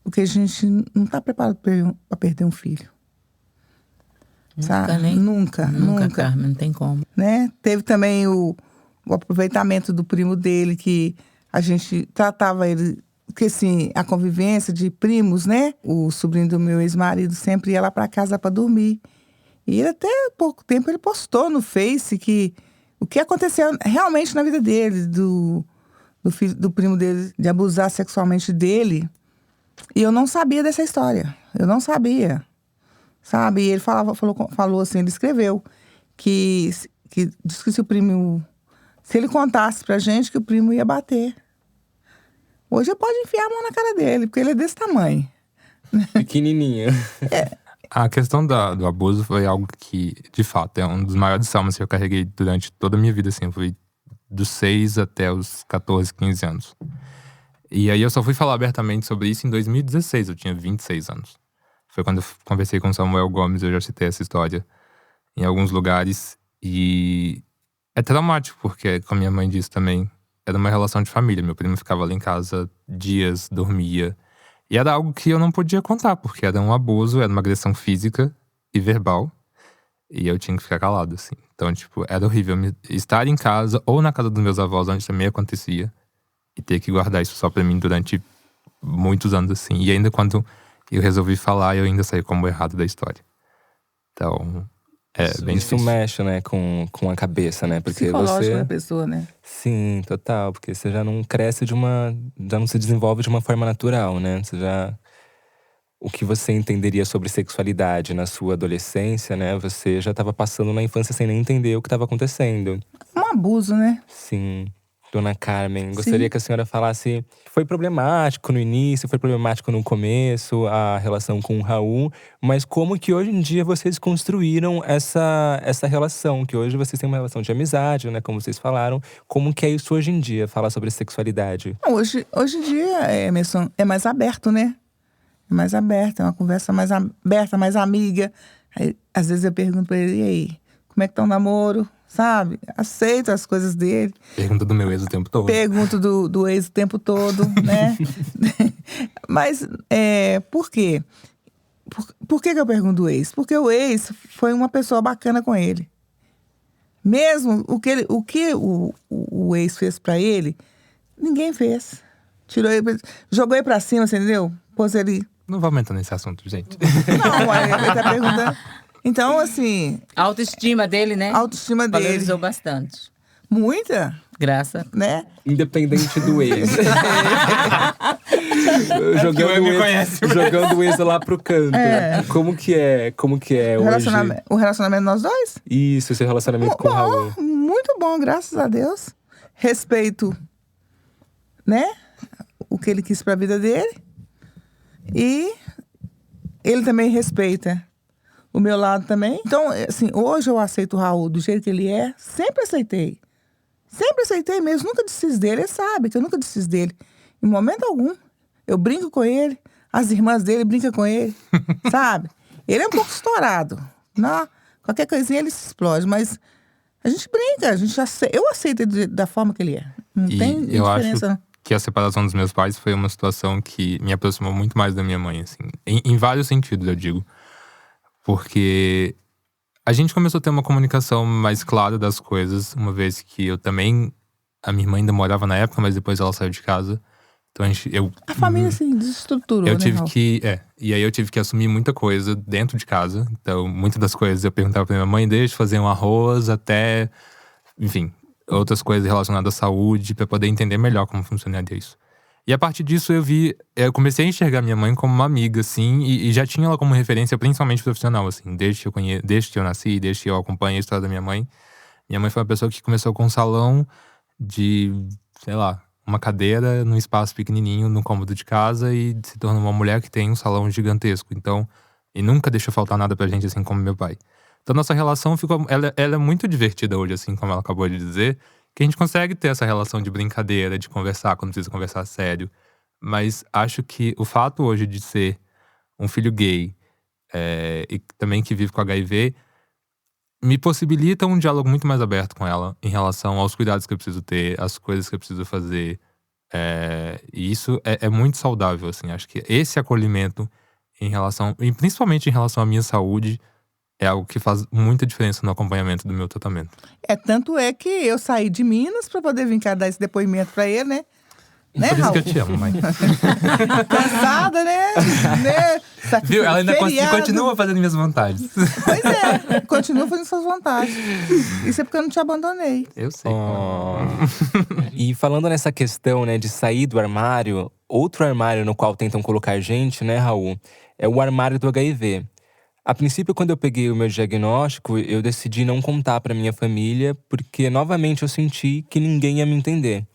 Porque a gente não está preparado para perder um filho. Nunca, Carmen, não tem como. Né? Teve também o aproveitamento do primo dele, que a gente tratava ele... Porque, assim, a convivência de primos, né? O sobrinho do meu ex-marido sempre ia lá para casa para dormir. E ele, até há pouco tempo, ele postou no Face que o que aconteceu realmente na vida dele, do filho, do primo dele, de abusar sexualmente dele. E eu não sabia dessa história. Eu não sabia. Sabe? E ele falou assim, ele escreveu que disse que se o primo... Se ele contasse pra gente, que o primo ia bater. Hoje pode enfiar a mão na cara dele, porque ele é desse tamanho. Pequenininho. A questão do abuso foi algo que, de fato, é um dos maiores traumas que eu carreguei durante toda a minha vida, assim. Foi dos 6 até os 14, 15 anos. E aí eu só fui falar abertamente sobre isso em 2016, eu tinha 26 anos. Foi quando eu conversei com o Samuel Gomes, eu já citei essa história em alguns lugares. E é traumático, porque, como minha mãe disse também, era uma relação de família. Meu primo ficava lá em casa dias, dormia. E era algo que eu não podia contar, porque era um abuso, era uma agressão física e verbal. E eu tinha que ficar calado, assim. Então, tipo, era horrível estar em casa ou na casa dos meus avós, onde também acontecia. E ter que guardar isso só pra mim durante muitos anos, assim. E ainda quando eu resolvi falar, eu ainda saí como errado da história. Então, bem Isso difícil. mexe, né, com a cabeça, né? Porque Psicológico você… da pessoa, né? Sim, total. Porque você já não cresce já não se desenvolve de uma forma natural, né? O que você entenderia sobre sexualidade na sua adolescência, né? Você já estava passando na infância sem nem entender o que estava acontecendo. Um abuso, né? Sim. Dona Carmen, gostaria que a senhora falasse… Foi problemático no início, foi problemático no começo, a relação com o Raul. Mas como que hoje em dia vocês construíram essa relação? Que hoje vocês têm uma relação de amizade, né? Como vocês falaram. Como que é isso hoje em dia, falar sobre sexualidade? Hoje em dia, Emerson, é mais aberto, né? É mais aberto, é uma conversa mais aberta, mais amiga. Aí, às vezes eu pergunto pra ele, e aí, como é que tá o namoro? Sabe? Aceito as coisas dele. Pergunta do meu ex o tempo todo. Pergunto do ex o tempo todo, né? Mas, por quê? Por que eu pergunto do ex? Porque o ex foi uma pessoa bacana com ele. Mesmo o que o ex fez pra ele, ninguém fez. Tirou ele, jogou ele pra cima, você entendeu? Pôs ele… Não vou aumentar nesse assunto, gente. Não, ele tá perguntando. Então, assim… A autoestima dele, né? A autoestima dele. Valorizou bastante. Muita, Graça. né? Independente do ex. me jogando o ex lá pro canto. Como que é hoje? O relacionamento nós dois? Isso, esse relacionamento com o Raul. Muito bom, graças a Deus. Respeito, né? O que ele quis pra vida dele. E ele também respeita o meu lado também. Então, assim, hoje eu aceito o Raul do jeito que ele é. Sempre aceitei. Sempre aceitei mesmo. Nunca desfiz dele. Ele sabe que eu nunca desfiz dele. Em momento algum. Eu brinco com ele. As irmãs dele brincam com ele. Sabe? Ele é um pouco estourado. Não, qualquer coisinha ele se explode. Mas a gente brinca. Eu aceito ele da forma que ele é. Não tem eu diferença, acho que a separação dos meus pais foi uma situação que me aproximou muito mais da minha mãe, assim. Em vários sentidos, eu digo. Porque a gente começou a ter uma comunicação mais clara das coisas, uma vez que eu também… A minha irmã ainda morava na época, mas depois ela saiu de casa. Então a família se desestruturou, eu né, tive Raul? E aí eu tive que assumir muita coisa dentro de casa. Então, muitas das coisas eu perguntava pra minha mãe, desde fazer um arroz até… Enfim, outras coisas relacionadas à saúde, pra poder entender melhor como funcionaria isso. E a partir disso eu comecei a enxergar minha mãe como uma amiga, assim, e já tinha ela como referência, principalmente profissional, assim. Desde que eu nasci, desde que eu acompanho a história da minha mãe. Minha mãe foi uma pessoa que começou com um salão de, sei lá, uma cadeira num espaço pequenininho, no cômodo de casa, e se tornou uma mulher que tem um salão gigantesco. Então, e nunca deixou faltar nada pra gente, assim como meu pai. Então, nossa relação ela é muito divertida hoje, assim, como ela acabou de dizer. Que a gente consegue ter essa relação de brincadeira, de conversar quando precisa conversar sério. Mas acho que o fato hoje de ser um filho gay e também que vive com HIV me possibilita um diálogo muito mais aberto com ela em relação aos cuidados que eu preciso ter, às coisas que eu preciso fazer. E isso é muito saudável, assim. Acho que esse acolhimento e principalmente em relação à minha saúde, é algo que faz muita diferença no acompanhamento do meu tratamento. Tanto é que eu saí de Minas pra poder vir cá dar esse depoimento pra ele, né? Né, Por isso Raul? que eu te amo, mãe. Cansada, né? Viu? Ela ainda Feriado. continua fazendo minhas vontades. Pois é, continua fazendo suas vontades. Isso é porque eu não te abandonei. Eu sei. E falando nessa questão, né, de sair do armário, outro armário no qual tentam colocar gente, né, Raul, é o armário do HIV. A princípio, quando eu peguei o meu diagnóstico, eu decidi não contar pra minha família, porque novamente eu senti que ninguém ia me entender.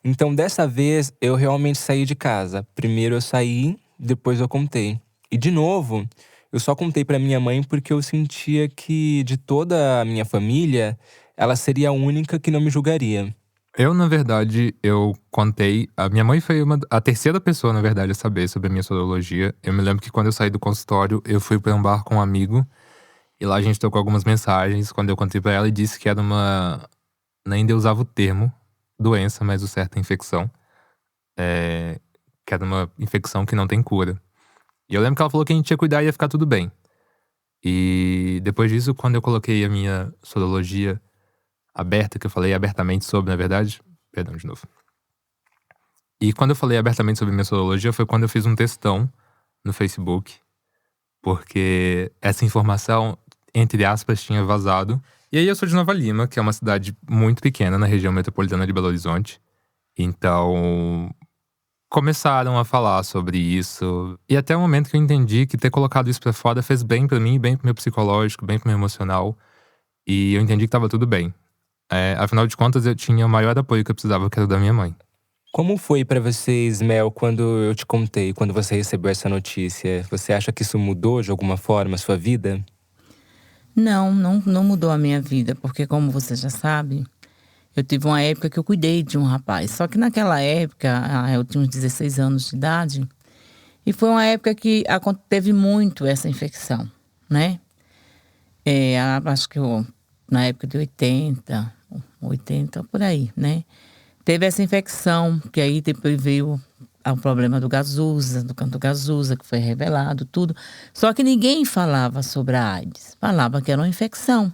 Então, dessa vez, eu realmente saí de casa. Primeiro eu saí, depois eu contei. E de novo, eu só contei pra minha mãe porque eu sentia que de toda a minha família, ela seria a única que não me julgaria. Eu, na verdade, eu contei… A minha mãe foi a terceira pessoa, na verdade, a saber sobre a minha sorologia. Eu me lembro que quando eu saí do consultório, eu fui pra um bar com um amigo. E lá a gente trocou algumas mensagens. Quando eu contei pra ela, e disse que era uma… Ainda usava o termo doença, mas o certo é infecção. Que era uma infecção que não tem cura. E eu lembro que ela falou que a gente ia cuidar e ia ficar tudo bem. E depois disso, quando eu coloquei a minha sorologia aberta, que eu falei abertamente sobre, na verdade… Perdão, de novo. E quando eu falei abertamente sobre minha sorologia, foi quando eu fiz um textão no Facebook. Porque essa informação, entre aspas, tinha vazado. E aí eu sou de Nova Lima, que é uma cidade muito pequena na região metropolitana de Belo Horizonte. Então, começaram a falar sobre isso. E até o momento que eu entendi que ter colocado isso pra fora fez bem pra mim, bem pro meu psicológico, bem pro meu emocional. E eu entendi que tava tudo bem. Afinal de contas, eu tinha o maior apoio que eu precisava, que era o da minha mãe. Como foi pra vocês, Mel, quando eu te contei, quando você recebeu essa notícia? Você acha que isso mudou de alguma forma a sua vida? Não mudou a minha vida, porque como você já sabe, eu tive uma época que eu cuidei de um rapaz. Só que naquela época, eu tinha uns 16 anos de idade, e foi uma época que teve muito essa infecção, né? Acho que na época de 80, por aí, né? Teve essa infecção, que aí depois veio o problema do Gazusa, do canto Gazusa, que foi revelado, tudo. Só que ninguém falava sobre a AIDS. Falava que era uma infecção.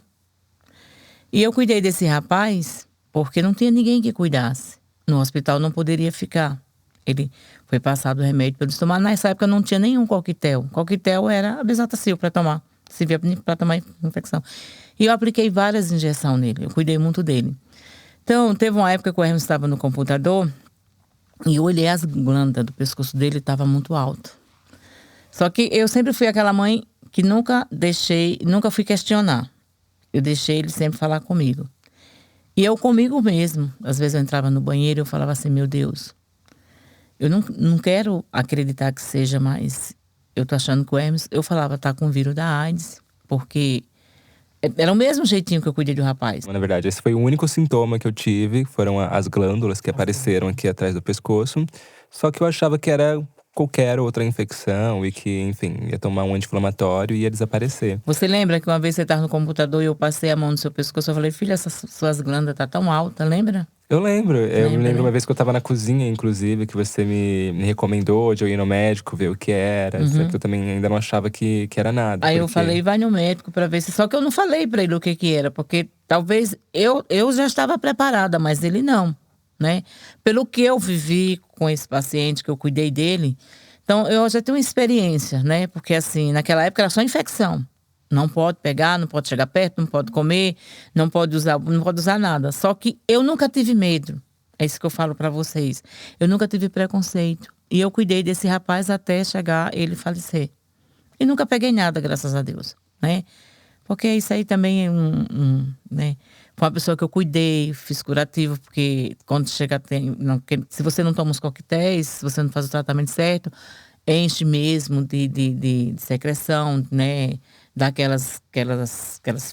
E eu cuidei desse rapaz porque não tinha ninguém que cuidasse. No hospital não poderia ficar. Ele foi passado o remédio para ele tomar. Nessa época não tinha nenhum coquetel. Coquetel era a Bezetacil para tomar. Se via para tomar infecção. E eu apliquei várias injeções nele. Eu cuidei muito dele. Então, teve uma época que o Hermes estava no computador e eu olhei as glândulas do pescoço dele, estava muito alto. Só que eu sempre fui aquela mãe que nunca fui questionar. Eu deixei ele sempre falar comigo. E eu comigo mesmo. Às vezes eu entrava no banheiro e eu falava assim, meu Deus, eu não quero acreditar que seja, mas eu tô achando que o Hermes… Eu falava, tá com o vírus da AIDS, porque… Era o mesmo jeitinho que eu cuidei do rapaz. Na verdade, esse foi o único sintoma que eu tive. Foram as glândulas que apareceram aqui atrás do pescoço. Só que eu achava que era qualquer outra infecção e que, enfim, ia tomar um anti-inflamatório e ia desaparecer. Você lembra que uma vez você estava no computador e eu passei a mão no seu pescoço? Eu falei, filha, essas suas glândulas tá tão altas, lembra? Eu lembro. Eu me lembro né? uma vez que eu tava na cozinha, inclusive, que você me recomendou de eu ir no médico, ver o que era. Só que eu também ainda não achava que era nada. Aí eu falei, vai no médico pra ver se… Só que eu não falei pra ele o que era, porque talvez eu já estava preparada, mas ele não, né? Pelo que eu vivi com esse paciente, que eu cuidei dele, então eu já tenho uma experiência, né? Porque assim, naquela época era só infecção. Não pode pegar, não pode chegar perto, não pode comer, não pode usar nada. Só que eu nunca tive medo. É isso que eu falo pra vocês. Eu nunca tive preconceito. E eu cuidei desse rapaz até chegar ele falecer. E nunca peguei nada, graças a Deus, né? Porque isso aí também é né? Foi uma pessoa que eu cuidei, fiz curativo, porque quando chega… se você não toma os coquetéis, se você não faz o tratamento certo, enche mesmo de secreção, né? Dá aquelas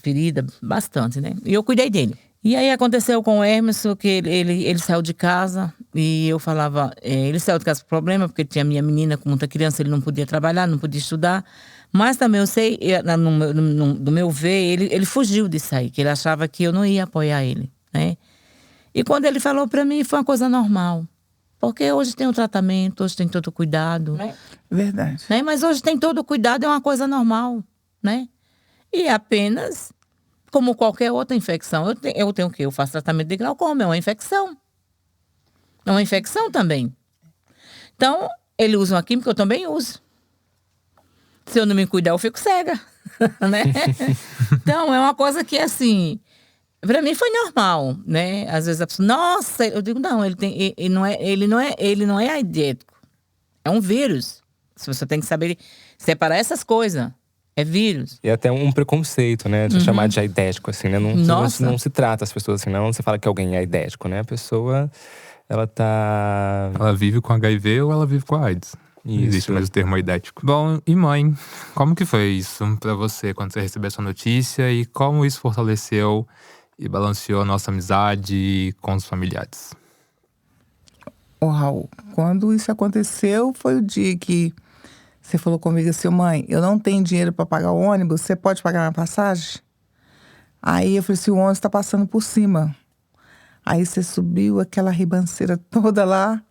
feridas, bastante, né? E eu cuidei dele. E aí aconteceu com o Hermes, que ele saiu de casa e eu falava… ele saiu de casa por problema, porque tinha minha menina com muita criança, ele não podia trabalhar, não podia estudar. Mas também eu sei, do meu ver, ele fugiu disso aí, que ele achava que eu não ia apoiar ele, né? E quando ele falou pra mim, foi uma coisa normal. Porque hoje tem o tratamento, hoje tem todo o cuidado. Verdade. Né? Mas hoje tem todo o cuidado, é uma coisa normal, né? E apenas, como qualquer outra infecção, eu tenho o quê? Eu faço tratamento de glaucoma, é uma infecção. É uma infecção também. Então, ele usa uma química, eu também uso. Se eu não me cuidar, eu fico cega, né? Então, é uma coisa que, assim, pra mim foi normal, né? Às vezes a pessoa, nossa, eu digo, não, ele não é aidético. É um vírus. Você tem que saber separar essas coisas. É vírus. E até um preconceito, né? De chamar de aidético, assim, né? Não se trata as pessoas assim, não se fala que alguém é aidético, né? A pessoa, ela tá… Ela vive com HIV ou ela vive com a AIDS. Não existe mais o termo aidético. Bom, e mãe, como que foi isso pra você quando você recebeu essa notícia? E como isso fortaleceu e balanceou a nossa amizade com os familiares? Ô, Raul, quando isso aconteceu, foi o dia que você falou comigo assim, mãe, eu não tenho dinheiro para pagar o ônibus, você pode pagar minha passagem? Aí eu falei assim, o ônibus está passando por cima. Aí você subiu aquela ribanceira toda lá,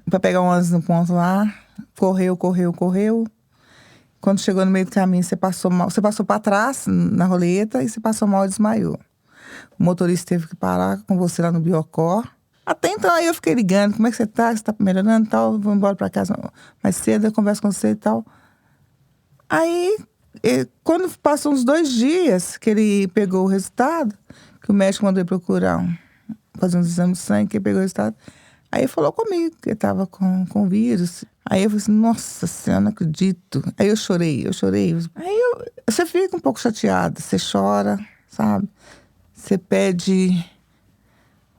pra pegar um ônibus no ponto lá. Correu. Quando chegou no meio do caminho, você passou mal. Você passou pra trás, na roleta, e você passou mal e desmaiou. O motorista teve que parar com você lá no Biocor. Até então, aí eu fiquei ligando. Como é que você tá? Você tá melhorando e tal? Vou embora pra casa mais cedo, eu converso com você e tal. Aí, quando passou uns 2 dias que ele pegou o resultado, que o médico mandou ele procurar fazer uns exames de sangue, que ele pegou o resultado. Aí ele falou comigo que ele tava com vírus. Aí eu falei assim, nossa senhora, não acredito. Aí eu chorei. Aí você fica um pouco chateada, você chora, sabe? Você pede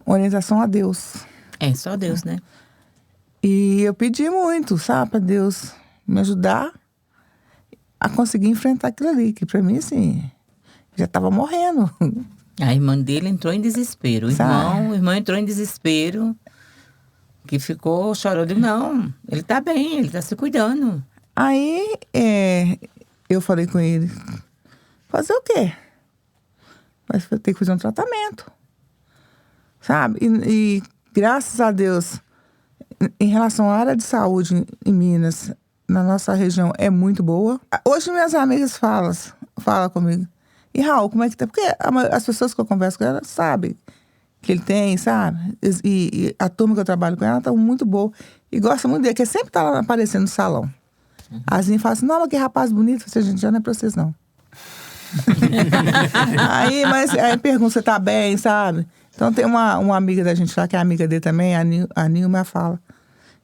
orientação a Deus. É, só Deus, né? E eu pedi muito, sabe, pra Deus me ajudar a conseguir enfrentar aquilo ali. Que pra mim, assim, já tava morrendo. A irmã dele entrou em desespero. O irmão entrou em desespero. Que ficou, chorou. Eu digo, não, ele tá bem, ele tá se cuidando. Aí, eu falei com ele, fazer o quê? Vai ter que fazer um tratamento, sabe? E graças a Deus, em relação à área de saúde em Minas, na nossa região, é muito boa. Hoje minhas amigas falam comigo, e Raul, como é que tá? Porque as pessoas que eu converso com elas sabem que ele tem, sabe? E a turma que eu trabalho com ela tá muito boa. E gosta muito dele, que sempre tá lá aparecendo no salão. As meninas falam assim, não, mas que rapaz bonito. Você, gente, já não é pra vocês, não. Aí pergunta, você tá bem, sabe? Então tem uma amiga da gente lá, que é amiga dele também, a Nilma, fala.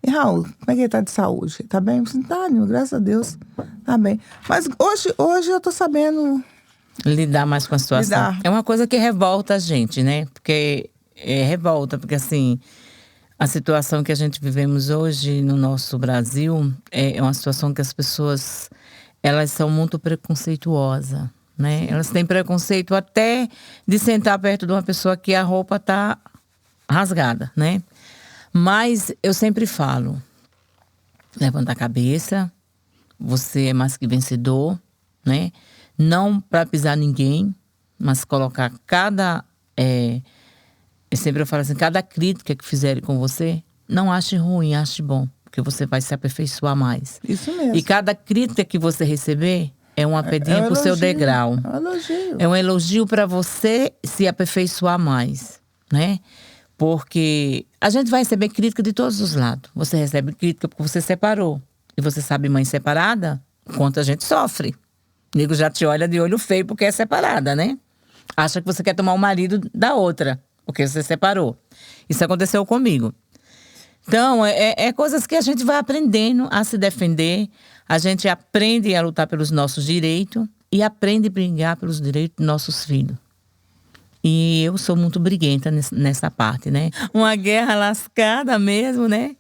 E Raul, como é que ele tá de saúde? Ele tá bem? Eu falei, tá, Nilma, graças a Deus, tá bem. Mas hoje eu tô sabendo lidar mais com a situação. Lidar. É uma coisa que revolta a gente, né? Porque porque assim, a situação que a gente vivemos hoje no nosso Brasil é uma situação que as pessoas, elas são muito preconceituosas, né? Elas têm preconceito até de sentar perto de uma pessoa que a roupa tá rasgada, né? Mas eu sempre falo, levanta a cabeça, você é mais que vencedor, né? Não para pisar ninguém, mas colocar eu sempre falo assim, cada crítica que fizerem com você, não ache ruim, ache bom, porque você vai se aperfeiçoar mais. isso mesmo. E cada crítica que você receber é uma pedrinha pro seu degrau. É um elogio. É um elogio para você se aperfeiçoar mais, né? Porque a gente vai receber crítica de todos os lados. Você recebe crítica porque você separou. E você sabe, mãe separada, quanto a gente sofre. O nego já te olha de olho feio porque é separada, né? Acha que você quer tomar o marido da outra, porque você separou. Isso aconteceu comigo. Então, é coisas que a gente vai aprendendo a se defender. A gente aprende a lutar pelos nossos direitos e aprende a brigar pelos direitos dos nossos filhos. E eu sou muito briguenta nessa parte, né? Uma guerra lascada mesmo, né?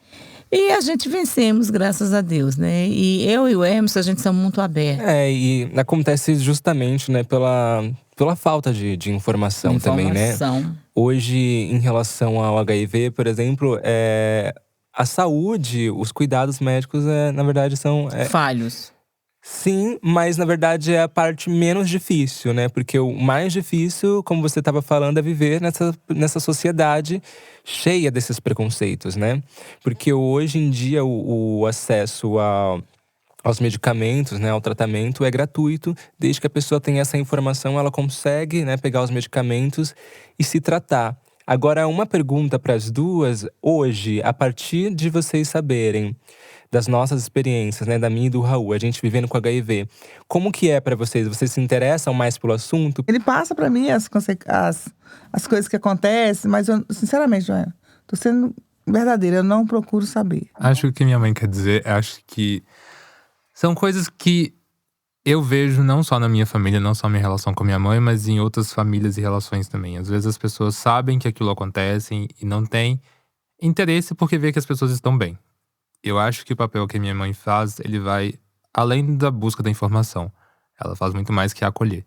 E a gente vencemos, graças a Deus, né? E eu e o Hermes, a gente somos muito abertos. E acontece justamente, né, pela falta de informação também, né? Hoje, em relação ao HIV, por exemplo, a saúde, os cuidados médicos, na verdade, são… falhos. Sim, mas na verdade é a parte menos difícil, né? Porque o mais difícil, como você estava falando, é viver nessa sociedade cheia desses preconceitos, né? Porque hoje em dia o acesso aos medicamentos, né, ao tratamento é gratuito. Desde que a pessoa tenha essa informação, ela consegue, né, pegar os medicamentos e se tratar. Agora, uma pergunta para as duas. Hoje, a partir de vocês saberem das nossas experiências, né, da minha e do Raul, a gente vivendo com HIV, como que é para vocês? Vocês se interessam mais pelo assunto? Ele passa para mim as coisas que acontecem, mas eu, sinceramente, Joana, tô sendo verdadeira, eu não procuro saber. Acho que o que minha mãe quer dizer, acho que são coisas que eu vejo não só na minha família, não só na minha relação com a minha mãe, mas em outras famílias e relações também. Às vezes as pessoas sabem que aquilo acontece e não têm interesse porque vê que as pessoas estão bem. Eu acho que o papel que a minha mãe faz, ele vai além da busca da informação. Ela faz muito mais que acolher.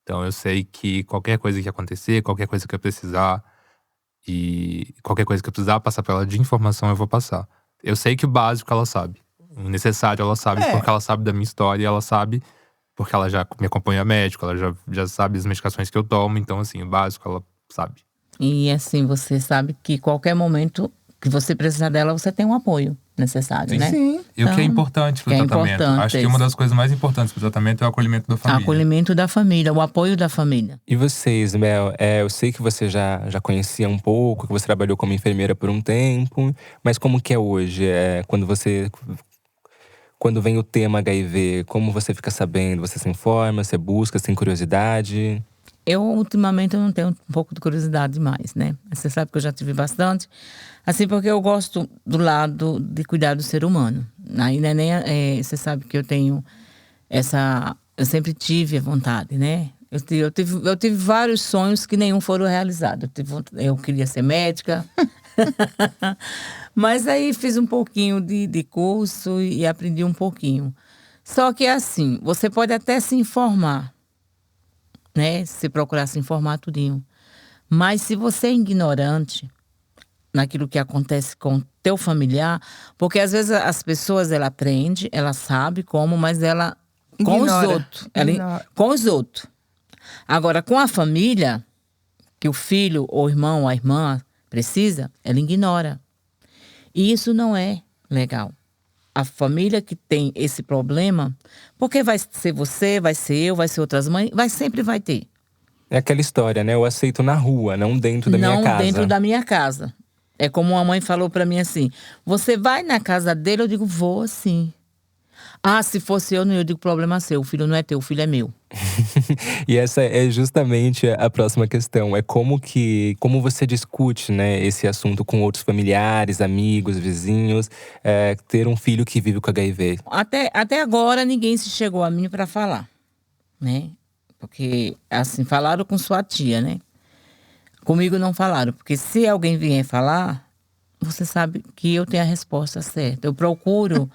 Então eu sei que qualquer coisa que acontecer, qualquer coisa que eu precisar, e qualquer coisa que eu precisar passar pra ela de informação, eu vou passar. Eu sei que o básico ela sabe. O necessário ela sabe porque ela sabe da minha história, ela sabe porque ela já me acompanha médico, ela já sabe as medicações que eu tomo. Então assim, o básico ela sabe. E assim, você sabe que qualquer momento que você precisar dela, você tem um apoio necessário, né? Sim. E o que é Então, importante pro que é tratamento. importante Acho que uma das coisas mais importantes pro tratamento é o acolhimento da família. Acolhimento da família, o apoio da família. E vocês, Mel? Eu sei que você já conhecia um pouco, que você trabalhou como enfermeira por um tempo. Mas como que é hoje? Quando vem o tema HIV, como você fica sabendo? Você se informa, você busca, você tem curiosidade? Eu, ultimamente, eu não tenho um pouco de curiosidade demais, né? Você sabe que eu já tive bastante. Assim, porque eu gosto do lado de cuidar do ser humano. Aí, né, você sabe que eu tenho essa… Eu sempre tive a vontade, né? Eu tive vários sonhos que nenhum foram realizados. Eu queria ser médica. Mas aí fiz um pouquinho de curso e aprendi um pouquinho. Só que assim, você pode até se informar, né? Se procurar se informar tudinho. Mas se você é ignorante naquilo que acontece com o teu familiar, porque às vezes as pessoas, ela aprende, ela sabe como, mas ela… Com os Ignora. outros. Ignora. Com os outros. Agora, com a família, que o filho, ou o irmão, ou a irmã precisa, ela ignora. E isso não é legal. A família que tem esse problema, porque vai ser você, vai ser eu, vai ser outras mães, sempre vai ter. É aquela história, né? Eu aceito na rua, não dentro da minha casa. Não dentro da minha casa. É como uma mãe falou pra mim assim, você vai na casa dele? Eu digo, vou sim. Ah, se fosse eu, não, eu digo, problema seu. O filho não é teu, o filho é meu. E essa é justamente a próxima questão. É como você discute, né, esse assunto com outros familiares, amigos, vizinhos. Ter um filho que vive com HIV. Até agora, ninguém se chegou a mim pra falar, né? Porque, assim, falaram com sua tia, né? Comigo não falaram. Porque se alguém vier falar, você sabe que eu tenho a resposta certa. Eu procuro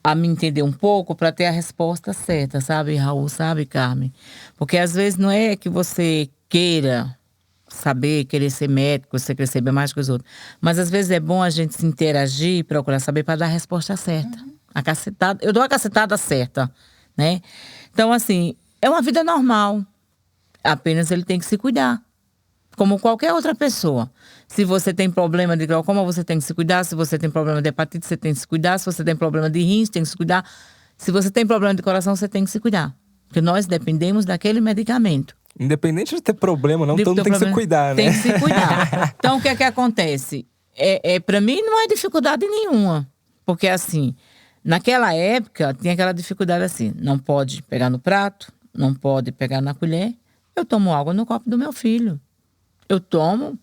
a me entender um pouco para ter a resposta certa, sabe, Raul? Sabe, Carmen? Porque às vezes não é que você queira saber, querer ser médico, você querer saber mais que os outros. Mas às vezes é bom a gente se interagir e procurar saber para dar a resposta certa. A cacetada, eu dou a cacetada certa, né? Então, assim, é uma vida normal. Apenas ele tem que se cuidar. Como qualquer outra pessoa. Se você tem problema de glaucoma, você tem que se cuidar. Se você tem problema de hepatite, você tem que se cuidar. Se você tem problema de rins, tem que se cuidar. Se você tem problema de coração, você tem que se cuidar. Porque nós dependemos daquele medicamento. Independente de ter problema, não, todo mundo tem que se cuidar, né? Tem que se cuidar. Então, o que é que acontece? Para mim, não é dificuldade nenhuma. Porque, assim, naquela época, tinha aquela dificuldade assim. Não pode pegar no prato, não pode pegar na colher. Eu tomo água no copo do meu filho. Eu tomo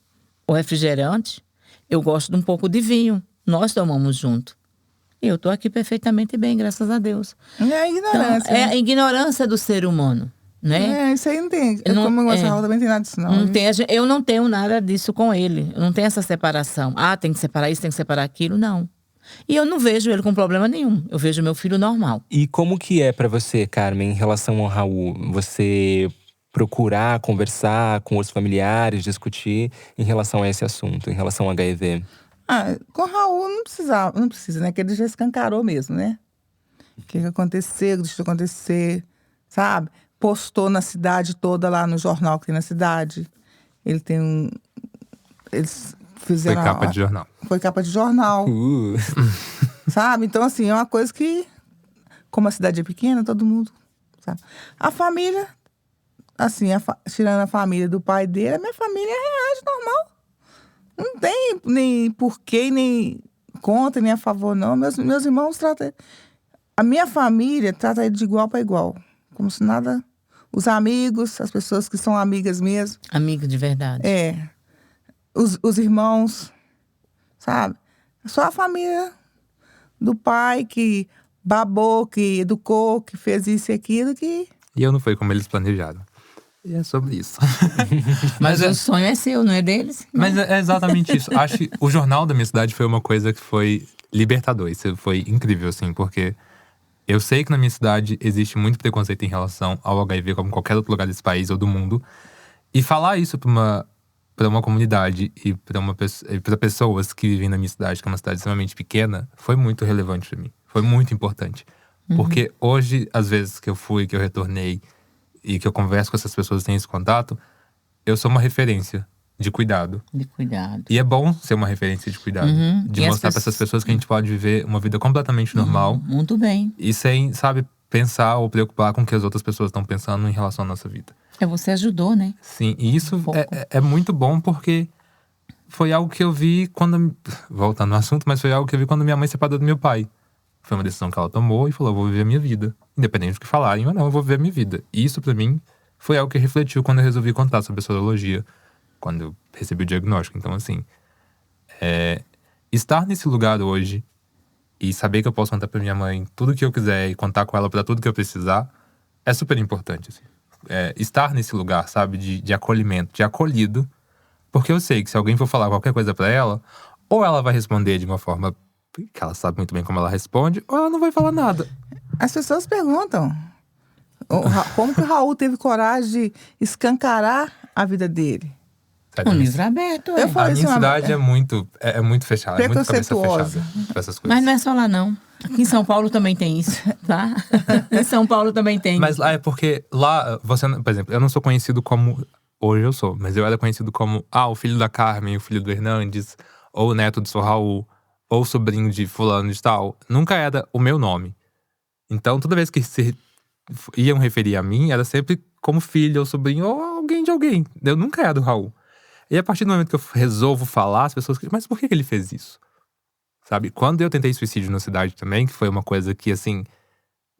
o refrigerante, eu gosto de um pouco de vinho. Nós tomamos junto. E eu estou aqui perfeitamente bem, graças a Deus. É a ignorância. Então, é a ignorância do ser humano, né? Isso aí não tem. Não, Como eu gosto também não tem nada disso, não. Eu não tenho nada disso com ele. Eu não tenho essa separação. Ah, tem que separar isso, tem que separar aquilo. Não. E eu não vejo ele com problema nenhum. Eu vejo meu filho normal. E como que é pra você, Carmen, em relação ao Raul? Você procurar conversar com os familiares, discutir em relação a esse assunto, em relação ao HIV? Com o Raul não precisa, né? Que ele já escancarou mesmo, né? O que aconteceu, deixa de acontecer, sabe? Postou na cidade toda, lá no jornal que tem na cidade. Ele tem eles fizeram… Foi capa de jornal. Foi capa de jornal. Sabe? Então, assim, é uma coisa que… Como a cidade é pequena, todo mundo… sabe? A família… Assim, tirando a família do pai dele, a minha família reage normal. Não tem nem porquê, nem contra, nem a favor, não. Meus irmãos tratam… A minha família trata ele de igual para igual. Como se nada… Os amigos, as pessoas que são amigas mesmo. Amigo de verdade. Os irmãos, sabe? Só a família do pai que babou, que educou, que fez isso e aquilo, que… E eu não fui como eles planejaram. E é sobre isso. Mas o sonho é seu, não é deles? Mas é exatamente isso. Acho que o jornal da minha cidade foi uma coisa que foi libertador. Isso foi incrível, assim, porque eu sei que na minha cidade existe muito preconceito em relação ao HIV, como em qualquer outro lugar desse país ou do mundo. E falar isso pra uma comunidade e pra pessoas que vivem na minha cidade, que é uma cidade extremamente pequena, foi muito relevante pra mim. Foi muito importante. Porque hoje, às vezes que eu fui, que eu retornei, e que eu converso com essas pessoas e tenho esse contato, eu sou uma referência de cuidado. De cuidado. E é bom ser uma referência de cuidado. De E as mostrar pra essas pessoas que a gente pode viver uma vida completamente normal. Muito bem. E sem, sabe, pensar ou preocupar com o que as outras pessoas estão pensando em relação à nossa vida. Você ajudou, né? Sim, e isso pouco. é muito bom porque foi algo que eu vi quando… Voltando ao assunto, mas foi algo que eu vi quando minha mãe se separou do meu pai. Foi uma decisão que ela tomou e falou, eu vou viver a minha vida. Independente do que falarem ou não, eu vou viver a minha vida. E isso pra mim foi algo que refletiu quando eu resolvi contar sobre a sorologia. Quando eu recebi o diagnóstico. Então assim, estar nesse lugar hoje e saber que eu posso contar pra minha mãe tudo que eu quiser e contar com ela pra tudo que eu precisar é super importante, assim. Estar nesse lugar, sabe, de acolhimento, de acolhido. Porque eu sei que se alguém for falar qualquer coisa pra ela, ou ela vai responder de uma forma que ela sabe muito bem como ela responde, ou ela não vai falar nada. As pessoas perguntam como que o Raul teve coragem de escancarar a vida dele. Sabe? Um livro aberto, Eu A falei minha assim, cidade é muito fechada, é muito cabeça Preconceituosa. fechada pra essas coisas. Mas não é só lá, não. Aqui em São Paulo também tem isso, tá? Em São Paulo também tem. Mas lá é porque, lá, você, por exemplo, eu não sou conhecido como… Hoje eu sou, mas eu era conhecido como o filho da Carmen, o filho do Hernandes, ou o neto do seu Raul, ou o sobrinho de fulano de tal. Nunca era o meu nome. Então, toda vez que se iam referir a mim, era sempre como filho ou sobrinho, ou alguém de alguém. Eu nunca era do Raul. E a partir do momento que eu resolvo falar, as pessoas… Mas por que ele fez isso? Sabe? Quando eu tentei suicídio na cidade também, que foi uma coisa que, assim…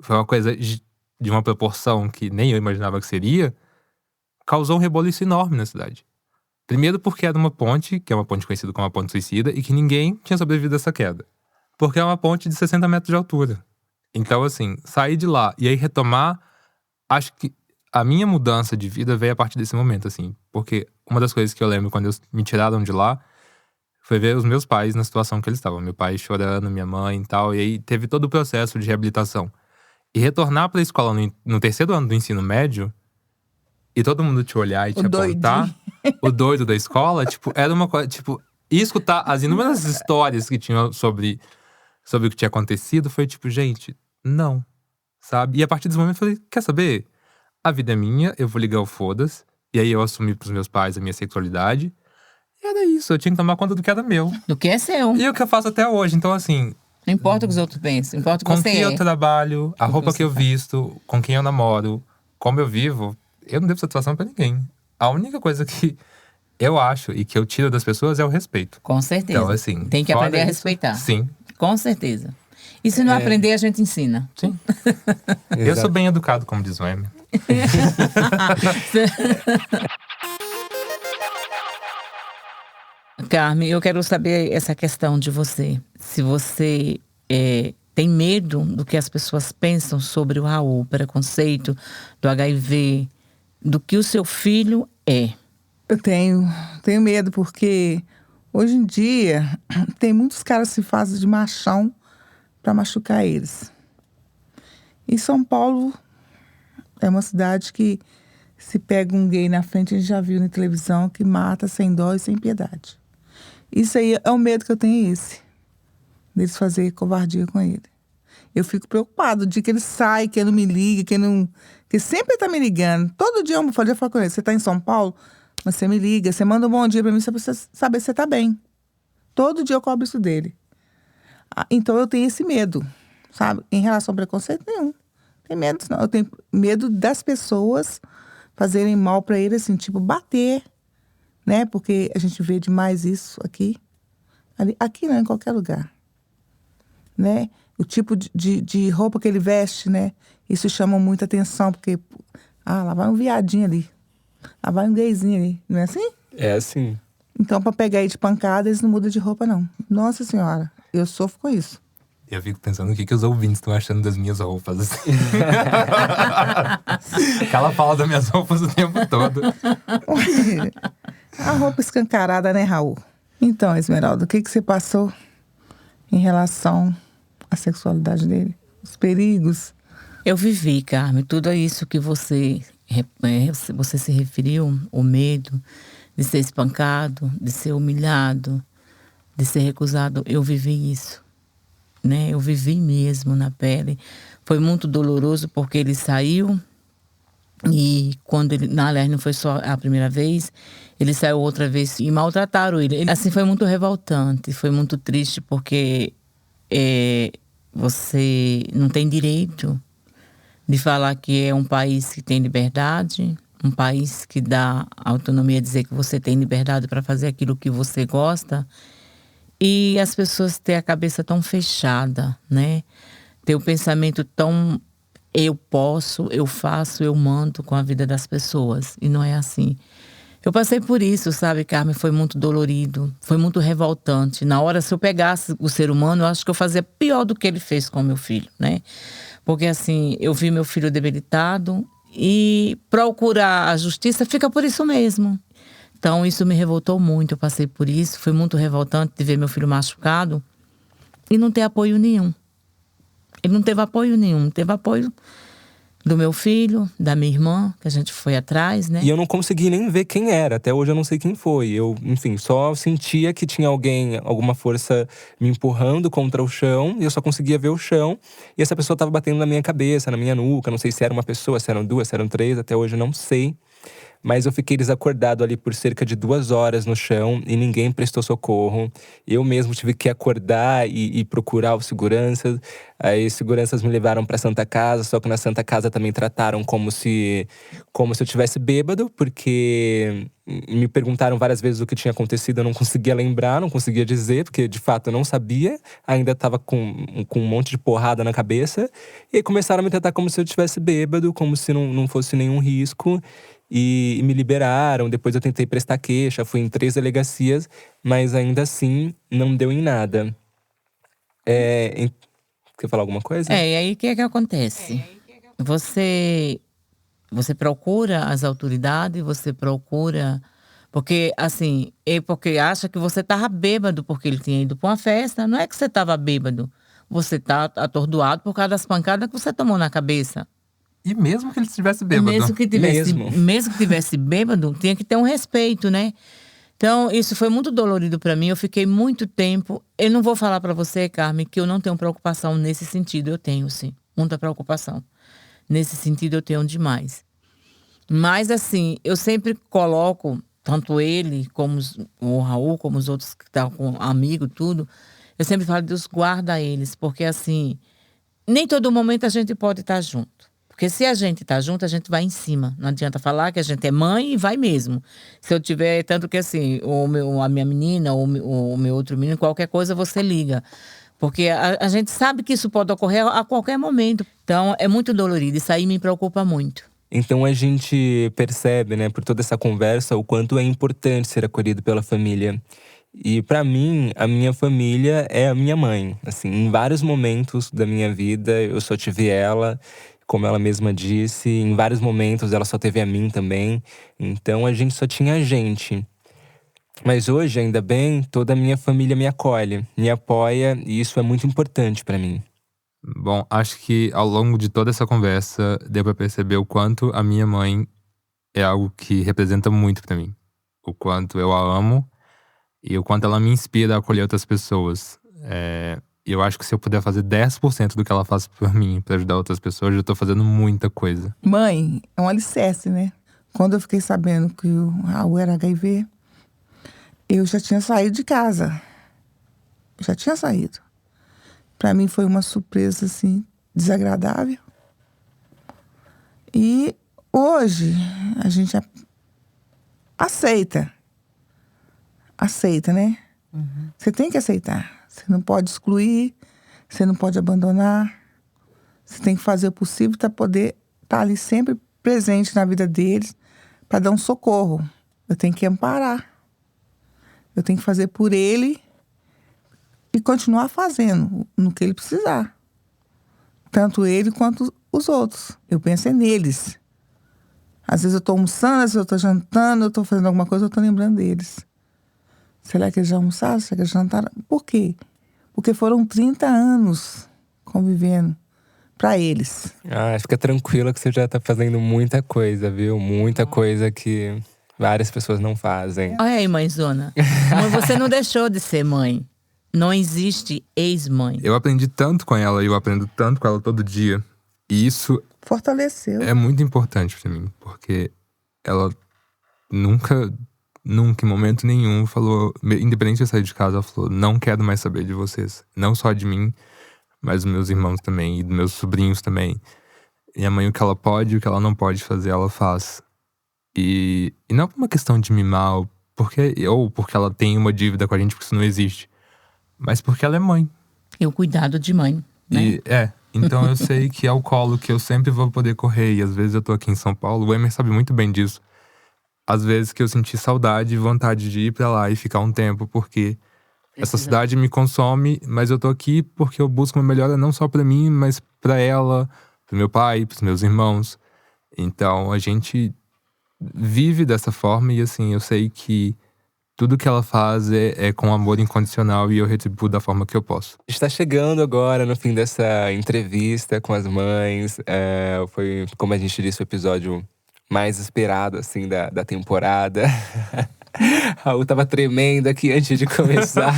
Foi uma coisa de uma proporção que nem eu imaginava que seria… Causou um reboliço enorme na cidade. Primeiro porque era uma ponte, que é uma ponte conhecida como a ponte suicida, e que ninguém tinha sobrevivido a essa queda. Porque é uma ponte de 60 metros de altura. Então, assim, sair de lá e aí retomar… Acho que a minha mudança de vida veio a partir desse momento, assim. Porque uma das coisas que eu lembro quando me tiraram de lá foi ver os meus pais na situação que eles estavam. Meu pai chorando, minha mãe e tal. E aí teve todo o processo de reabilitação. E retornar pra escola no terceiro ano do ensino médio… E todo mundo te olhar e te apontar, o doido da escola, tipo, era uma coisa, tipo… E escutar as inúmeras histórias que tinham sobre o que tinha acontecido, foi tipo, gente, não, sabe? E a partir desse momento eu falei, quer saber? A vida é minha, eu vou ligar o foda-se. E aí eu assumi pros meus pais a minha sexualidade. E era isso, eu tinha que tomar conta do que era meu. Do que é seu. E o que eu faço até hoje, então assim… Não importa o que os outros pensam, importa o que Com você quem é. eu trabalho, a roupa você que eu faz. visto, com quem eu namoro, como eu vivo… Eu não devo satisfação pra ninguém. A única coisa que eu acho e que eu tiro das pessoas é o respeito. Com certeza. Então, assim… Tem que fora aprender a isso, respeitar. Sim, Com certeza. E se não aprender, a gente ensina. sim. Eu sou bem educado, como diz o Emer. Carmen, eu quero saber essa questão de você. Se você tem medo do que as pessoas pensam sobre o Raul, preconceito, do HIV, do que o seu filho é. Eu tenho medo porque hoje em dia tem muitos caras que se fazem de machão para machucar eles. E São Paulo é uma cidade que se pega um gay na frente, a gente já viu na televisão, que mata sem dó e sem piedade. Isso aí é o medo que eu tenho, deles fazer covardia com ele. Eu fico preocupado de que ele sai, que ele não me liga, que sempre tá me ligando. Todo dia eu falo com ele, você tá em São Paulo? Mas você me liga, você manda um bom dia pra mim, pra você saber se você tá bem. Todo dia eu cobro isso dele. Então eu tenho esse medo, sabe? Em relação ao preconceito, nenhum. Não tenho medo disso, não. Eu tenho medo das pessoas fazerem mal pra ele, assim, tipo, bater, né? Porque a gente vê demais isso aqui. Aqui não, em qualquer lugar. Né? O tipo de roupa que ele veste, né? Isso chama muita atenção, porque… lá vai um viadinho ali. Lá vai um gayzinho ali. Não é assim? É assim. Então, pra pegar ele de pancada, eles não mudam de roupa, não. Nossa Senhora, eu sofro com isso. Eu fico pensando o que os ouvintes estão achando das minhas roupas, assim. Que ela fala das minhas roupas o tempo todo. A roupa escancarada, né, Raul? Então, Esmeralda, o que você passou em relação à sexualidade dele? Os perigos? Eu vivi, Carmen, tudo isso que você se referiu, o medo de ser espancado, de ser humilhado, de ser recusado, eu vivi isso, né? Eu vivi mesmo na pele. Foi muito doloroso porque ele saiu E quando ele, na aliás, não foi só a primeira vez, ele saiu outra vez e maltrataram ele. Assim, foi muito revoltante, foi muito triste, porque você não tem direito de falar que é um país que tem liberdade, um país que dá autonomia, dizer que você tem liberdade para fazer aquilo que você gosta, e as pessoas têm a cabeça tão fechada, né? Ter o pensamento tão eu posso, eu faço, eu mando com a vida das pessoas. E não é assim. Eu passei por isso, sabe, Carmen? Foi muito dolorido, foi muito revoltante. Na hora, se eu pegasse o ser humano, eu acho que eu fazia pior do que ele fez com o meu filho, né? Porque assim, eu vi meu filho debilitado e procurar a justiça fica por isso mesmo. Então isso me revoltou muito, eu passei por isso. Foi muito revoltante de ver meu filho machucado e não ter apoio nenhum. Ele não teve apoio nenhum, teve apoio do meu filho, da minha irmã, que a gente foi atrás, né? E eu não consegui nem ver quem era. Até hoje eu não sei quem foi. Eu, enfim, só sentia que tinha alguém, alguma força me empurrando contra o chão. E eu só conseguia ver o chão. E essa pessoa tava batendo na minha cabeça, na minha nuca. Não sei se era uma pessoa, se eram duas, se eram três. Até hoje eu não sei. Mas eu fiquei desacordado ali por cerca de 2 horas no chão e ninguém prestou socorro. Eu mesmo tive que acordar e procurar os seguranças. Aí os seguranças me levaram para Santa Casa, só que na Santa Casa também trataram como se eu tivesse bêbado, porque me perguntaram várias vezes o que tinha acontecido, eu não conseguia lembrar, não conseguia dizer, porque de fato eu não sabia. Ainda estava com um monte de porrada na cabeça. E aí começaram a me tratar como se eu tivesse bêbado, como se não fosse nenhum risco. E me liberaram. Depois eu tentei prestar queixa, fui em 3 delegacias, mas ainda assim não deu em nada. Quer falar alguma coisa? E aí o que é que acontece? Você procura as autoridades, você procura. Porque, assim, porque acha que você estava bêbado porque ele tinha ido para uma festa. Não é que você estava bêbado. Você está atordoado por causa das pancadas que você tomou na cabeça. E mesmo que ele estivesse bêbado. Mesmo que tivesse bêbado, tinha que ter um respeito, né? Então, isso foi muito dolorido para mim. Eu fiquei muito tempo. Eu não vou falar para você, Carmen, que eu não tenho preocupação nesse sentido. Eu tenho, sim, muita preocupação. Nesse sentido, eu tenho demais. Mas, assim, eu sempre coloco, tanto ele, como o Raul, como os outros que estão com amigo, tudo. Eu sempre falo, Deus guarda eles. Porque, assim, nem todo momento a gente pode estar junto. Porque se a gente tá junto, a gente vai em cima. Não adianta falar que a gente é mãe e vai mesmo. Se eu tiver, tanto que assim, a minha menina ou o meu outro menino, qualquer coisa você liga. Porque a gente sabe que isso pode ocorrer a qualquer momento. Então, é muito dolorido. Isso aí me preocupa muito. Então a gente percebe, né, por toda essa conversa, o quanto é importante ser acolhido pela família. E pra mim, a minha família é a minha mãe. Assim, em vários momentos da minha vida, eu só tive ela. Como ela mesma disse, em vários momentos ela só teve a mim também. Então a gente só tinha a gente. Mas hoje, ainda bem, toda a minha família me acolhe, me apoia, e isso é muito importante pra mim. Bom, acho que ao longo de toda essa conversa, deu pra perceber o quanto a minha mãe é algo que representa muito pra mim. O quanto eu a amo e o quanto ela me inspira a acolher outras pessoas. Eu acho que se eu puder fazer 10% do que ela faz por mim, pra ajudar outras pessoas, eu já tô fazendo muita coisa. Mãe é um alicerce, né? Quando eu fiquei sabendo que o Raul era HIV, eu já tinha saído de casa. Já tinha saído. Pra mim foi uma surpresa, assim, desagradável. E hoje a gente aceita. Aceita, né? Você tem que aceitar. Você não pode excluir, você não pode abandonar. Você tem que fazer o possível para poder estar ali sempre presente na vida deles, para dar um socorro. Eu tenho que amparar. Eu tenho que fazer por ele e continuar fazendo no que ele precisar. Tanto ele quanto os outros. Eu penso neles. Às vezes eu estou almoçando, às vezes eu estou jantando, eu estou fazendo alguma coisa, eu estou lembrando deles. Será que eles já almoçaram? Será que eles jantaram? Por quê? Porque foram 30 anos convivendo para eles. Fica tranquila que você já tá fazendo muita coisa, viu? Muita coisa que várias pessoas não fazem. Olha aí, mãezona. Mãe, você não deixou de ser mãe. Não existe ex-mãe. Eu aprendi tanto com ela e eu aprendo tanto com ela todo dia. E isso fortaleceu. É muito importante pra mim, porque ela nunca em momento nenhum falou, independente de eu sair de casa, ela falou: não quero mais saber de vocês. Não só de mim, mas dos meus irmãos também, e dos meus sobrinhos também. Minha mãe, o que ela pode e o que ela não pode fazer, ela faz. E não por uma questão de mimar, ou porque ela tem uma dívida com a gente, porque isso não existe. Mas porque ela é mãe. E o cuidado de mãe, né? Então eu sei que é o colo que eu sempre vou poder correr. E às vezes eu tô aqui em São Paulo, o Emer sabe muito bem disso. Às vezes que eu senti saudade e vontade de ir pra lá e ficar um tempo, porque essa cidade me consome, mas eu tô aqui porque eu busco uma melhora não só pra mim, mas pra ela, pro meu pai, pros meus irmãos. Então a gente vive dessa forma e assim, eu sei que tudo que ela faz é com amor incondicional e eu retribuo da forma que eu posso. Está chegando agora no fim dessa entrevista com as mães. Foi, como a gente disse, o episódio mais esperado, assim, da temporada. Raul tava tremendo aqui antes de começar.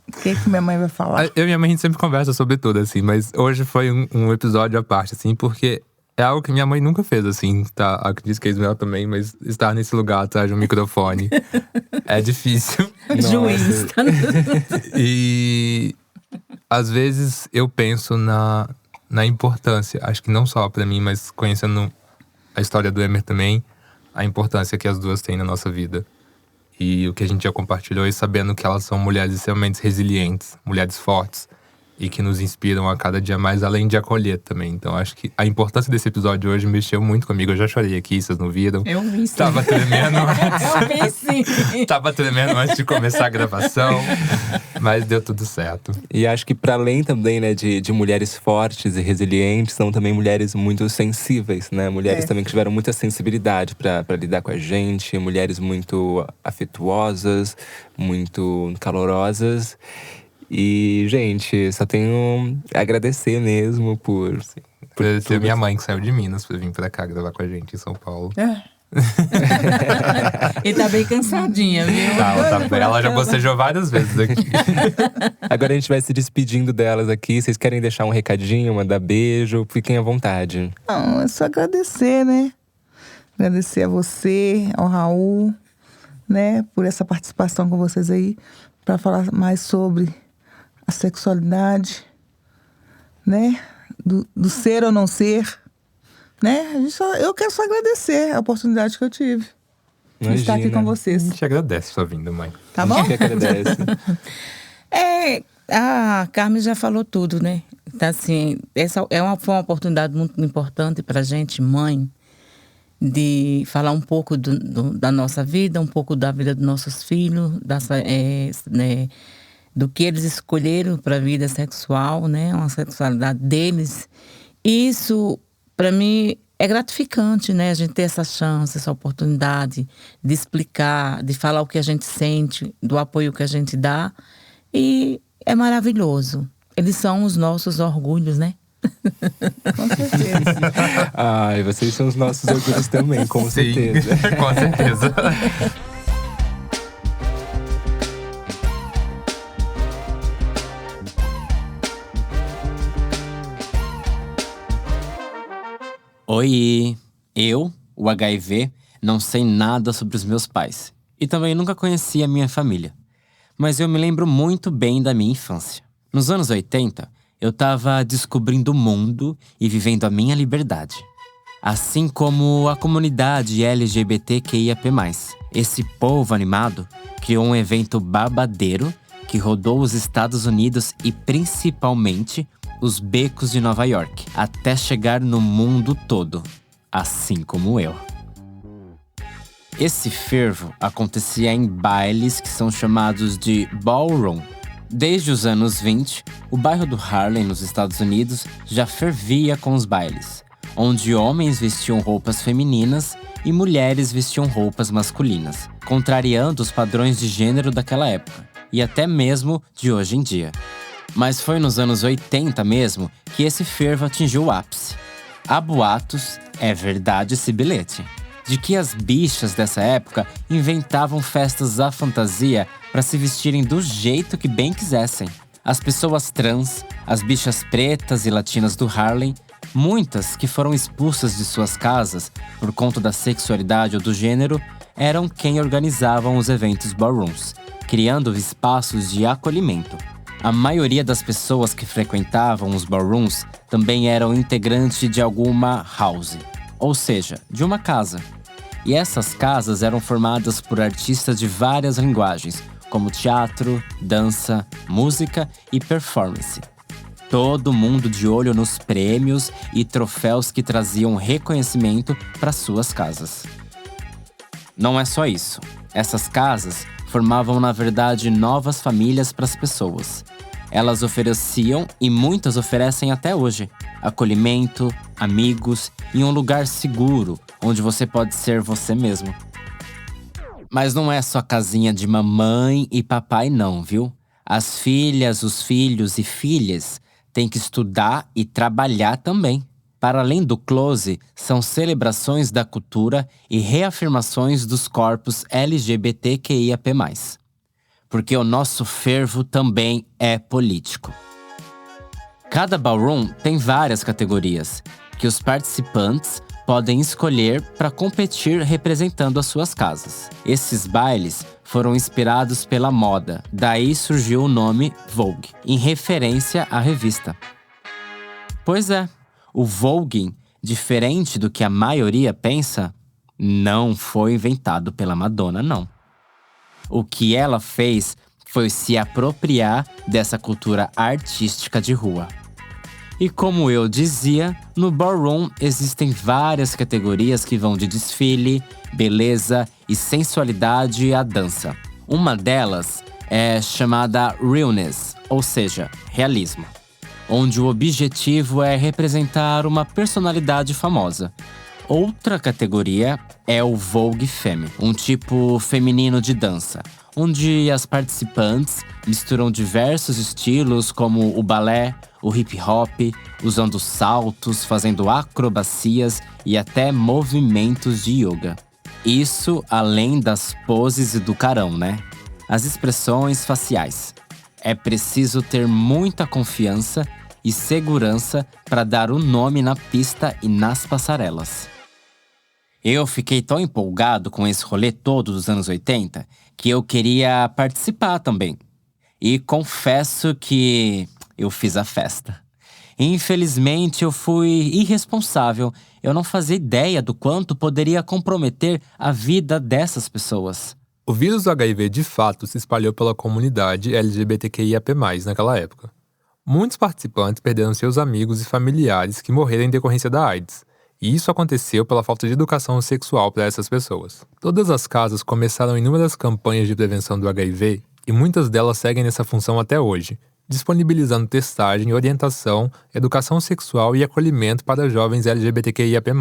O que minha mãe vai falar? Eu e minha mãe, a gente sempre conversa sobre tudo, assim. Mas hoje foi um episódio à parte, assim. Porque é algo que minha mãe nunca fez, assim. Tá, acredito que a Ismael também, mas estar nesse lugar atrás de um microfone é difícil. Juiz. E às vezes eu penso na importância. Acho que não só pra mim, mas conhecendo a história do Emer também, a importância que as duas têm na nossa vida. E o que a gente já compartilhou, e sabendo que elas são mulheres extremamente resilientes, mulheres fortes, e que nos inspiram a cada dia mais, além de acolher também. Então acho que a importância desse episódio hoje mexeu muito comigo. Eu já chorei aqui, vocês não viram? Eu vi sim. Tava tremendo Eu vi sim. Tava tremendo antes de começar a gravação, mas deu tudo certo. E acho que para além também, né, de mulheres fortes e resilientes, são também mulheres muito sensíveis, né? Mulheres também que tiveram muita sensibilidade para lidar com a gente. Mulheres muito afetuosas, muito calorosas. E, gente, só tenho a agradecer mesmo por Agradecer minha mãe que saiu de Minas pra vir pra cá gravar com a gente em São Paulo. E tá bem cansadinha, viu? Ela já bocejou várias vezes aqui. Agora a gente vai se despedindo delas aqui. Vocês querem deixar um recadinho, mandar beijo? Fiquem à vontade. Não, é só agradecer, né? Agradecer a você, ao Raul, né? Por essa participação com vocês aí. Pra falar mais sobre a sexualidade, né? Do ser ou não ser, né? Eu quero só agradecer a oportunidade que eu tive de estar aqui com A vocês. gente agradece sua vinda, mãe. Tá bom? A gente que agradece. A Carmen já falou tudo, né? Então, assim, foi uma oportunidade muito importante pra gente, mãe, de falar um pouco da nossa vida, um pouco da vida dos nossos filhos, né, do que eles escolheram para a vida sexual, né, uma sexualidade deles. E isso, para mim, é gratificante, né, a gente ter essa chance, essa oportunidade de explicar, de falar o que a gente sente, do apoio que a gente dá. E é maravilhoso. Eles são os nossos orgulhos, né? Com certeza. Ai, vocês são os nossos orgulhos também, com certeza. Com certeza. Oi, eu, o HIV, não sei nada sobre os meus pais. E também nunca conheci a minha família. Mas eu me lembro muito bem da minha infância. Nos anos 80, eu tava descobrindo o mundo e vivendo a minha liberdade. Assim como a comunidade LGBTQIAP+. Esse povo animado criou um evento babadeiro que rodou os Estados Unidos e principalmente os becos de Nova York, até chegar no mundo todo, assim como eu. Esse fervo acontecia em bailes que são chamados de ballroom. Desde os anos 20, o bairro do Harlem, nos Estados Unidos, já fervia com os bailes, onde homens vestiam roupas femininas e mulheres vestiam roupas masculinas, contrariando os padrões de gênero daquela época, e até mesmo de hoje em dia. Mas foi nos anos 80 mesmo que esse fervo atingiu o ápice. Há boatos, é verdade esse bilhete, de que as bichas dessa época inventavam festas à fantasia para se vestirem do jeito que bem quisessem. As pessoas trans, as bichas pretas e latinas do Harlem Muitas que foram expulsas de suas casas por conta da sexualidade ou do gênero eram quem organizavam os eventos ballrooms, criando espaços de acolhimento. A maioria das pessoas que frequentavam os ballrooms também eram integrantes de alguma house, ou seja, de uma casa. E essas casas eram formadas por artistas de várias linguagens, como teatro, dança, música e performance. Todo mundo de olho nos prêmios e troféus que traziam reconhecimento para suas casas. Não é só isso. Essas casas formavam, na verdade, novas famílias para as pessoas. Elas ofereciam, e muitas oferecem até hoje, acolhimento, amigos e um lugar seguro, onde você pode ser você mesmo. Mas não é só casinha de mamãe e papai não, viu? As filhas, os filhos e filhas têm que estudar e trabalhar também. Para além do close, são celebrações da cultura e reafirmações dos corpos LGBTQIAP+. Porque o nosso fervo também é político. Cada ballroom tem várias categorias, que os participantes podem escolher para competir representando as suas casas. Esses bailes foram inspirados pela moda, daí surgiu o nome Vogue, em referência à revista. Pois é, o voguing, diferente do que a maioria pensa, não foi inventado pela Madonna, não. O que ela fez foi se apropriar dessa cultura artística de rua. E como eu dizia, no ballroom existem várias categorias que vão de desfile, beleza e sensualidade à dança. Uma delas é chamada realness, ou seja, realismo, onde o objetivo é representar uma personalidade famosa. Outra categoria é o Vogue Femme, um tipo feminino de dança, onde as participantes misturam diversos estilos como o balé, o hip hop, usando saltos, fazendo acrobacias e até movimentos de yoga. Isso além das poses e do carão, né? As expressões faciais. É preciso ter muita confiança e segurança para dar o nome na pista e nas passarelas. Eu fiquei tão empolgado com esse rolê todo dos anos 80 que eu queria participar também. E confesso que eu fiz a festa. Infelizmente, eu fui irresponsável. Eu não fazia ideia do quanto poderia comprometer a vida dessas pessoas. O vírus do HIV de fato se espalhou pela comunidade LGBTQIAP+, naquela época. Muitos participantes perderam seus amigos e familiares que morreram em decorrência da AIDS. E isso aconteceu pela falta de educação sexual para essas pessoas. Todas as casas começaram inúmeras campanhas de prevenção do HIV e muitas delas seguem nessa função até hoje, disponibilizando testagem, orientação, educação sexual e acolhimento para jovens LGBTQIAP+.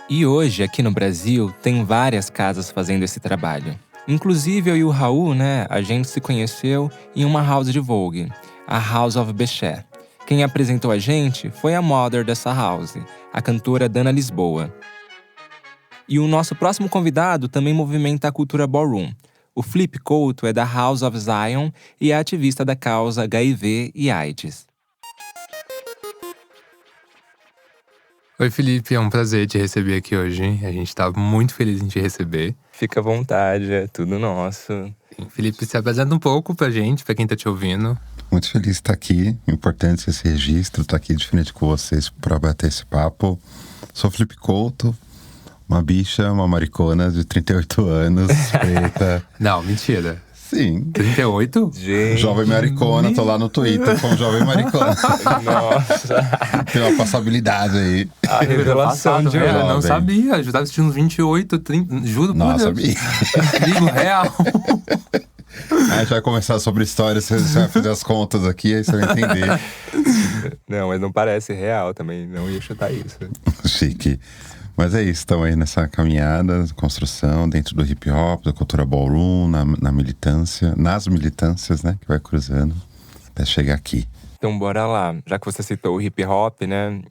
E hoje, aqui no Brasil, tem várias casas fazendo esse trabalho. Inclusive, eu e o Raul, a gente se conheceu em uma house de Vogue, a House of Bechet. Quem apresentou a gente foi a mother dessa house, a cantora Dana Lisboa. E o nosso próximo convidado também movimenta a cultura ballroom. O Felipe Couto é da House of Zion e é ativista da causa HIV e AIDS. Oi, Felipe, é um prazer te receber aqui hoje. A gente tá muito feliz em te receber. Fica à vontade, é tudo nosso. Felipe, se apresenta um pouco pra gente, pra quem tá te ouvindo. Muito feliz de estar aqui, importante esse registro, estar aqui de frente com vocês para bater esse papo. Sou Felipe Couto, uma bicha, uma maricona de 38 anos, preta. Não, mentira. Sim. 38? Gente. Jovem maricona, tô lá no Twitter com jovem maricona. Nossa. Tem uma passabilidade aí. A revelação de eu não jovem. sabia, eu já tava assistindo uns 28, 30, juro por Deus. Nossa, sabia. Digo real. A gente vai conversar sobre histórias, você vai fazer as contas aqui, aí você vai entender. Não, mas não parece real também, não ia chutar isso. Chique. Mas é isso, estamos aí nessa caminhada, construção dentro do hip hop, da cultura ballroom, na militância, nas militâncias, né, que vai cruzando até chegar aqui. Então bora lá, já que você citou o hip hop,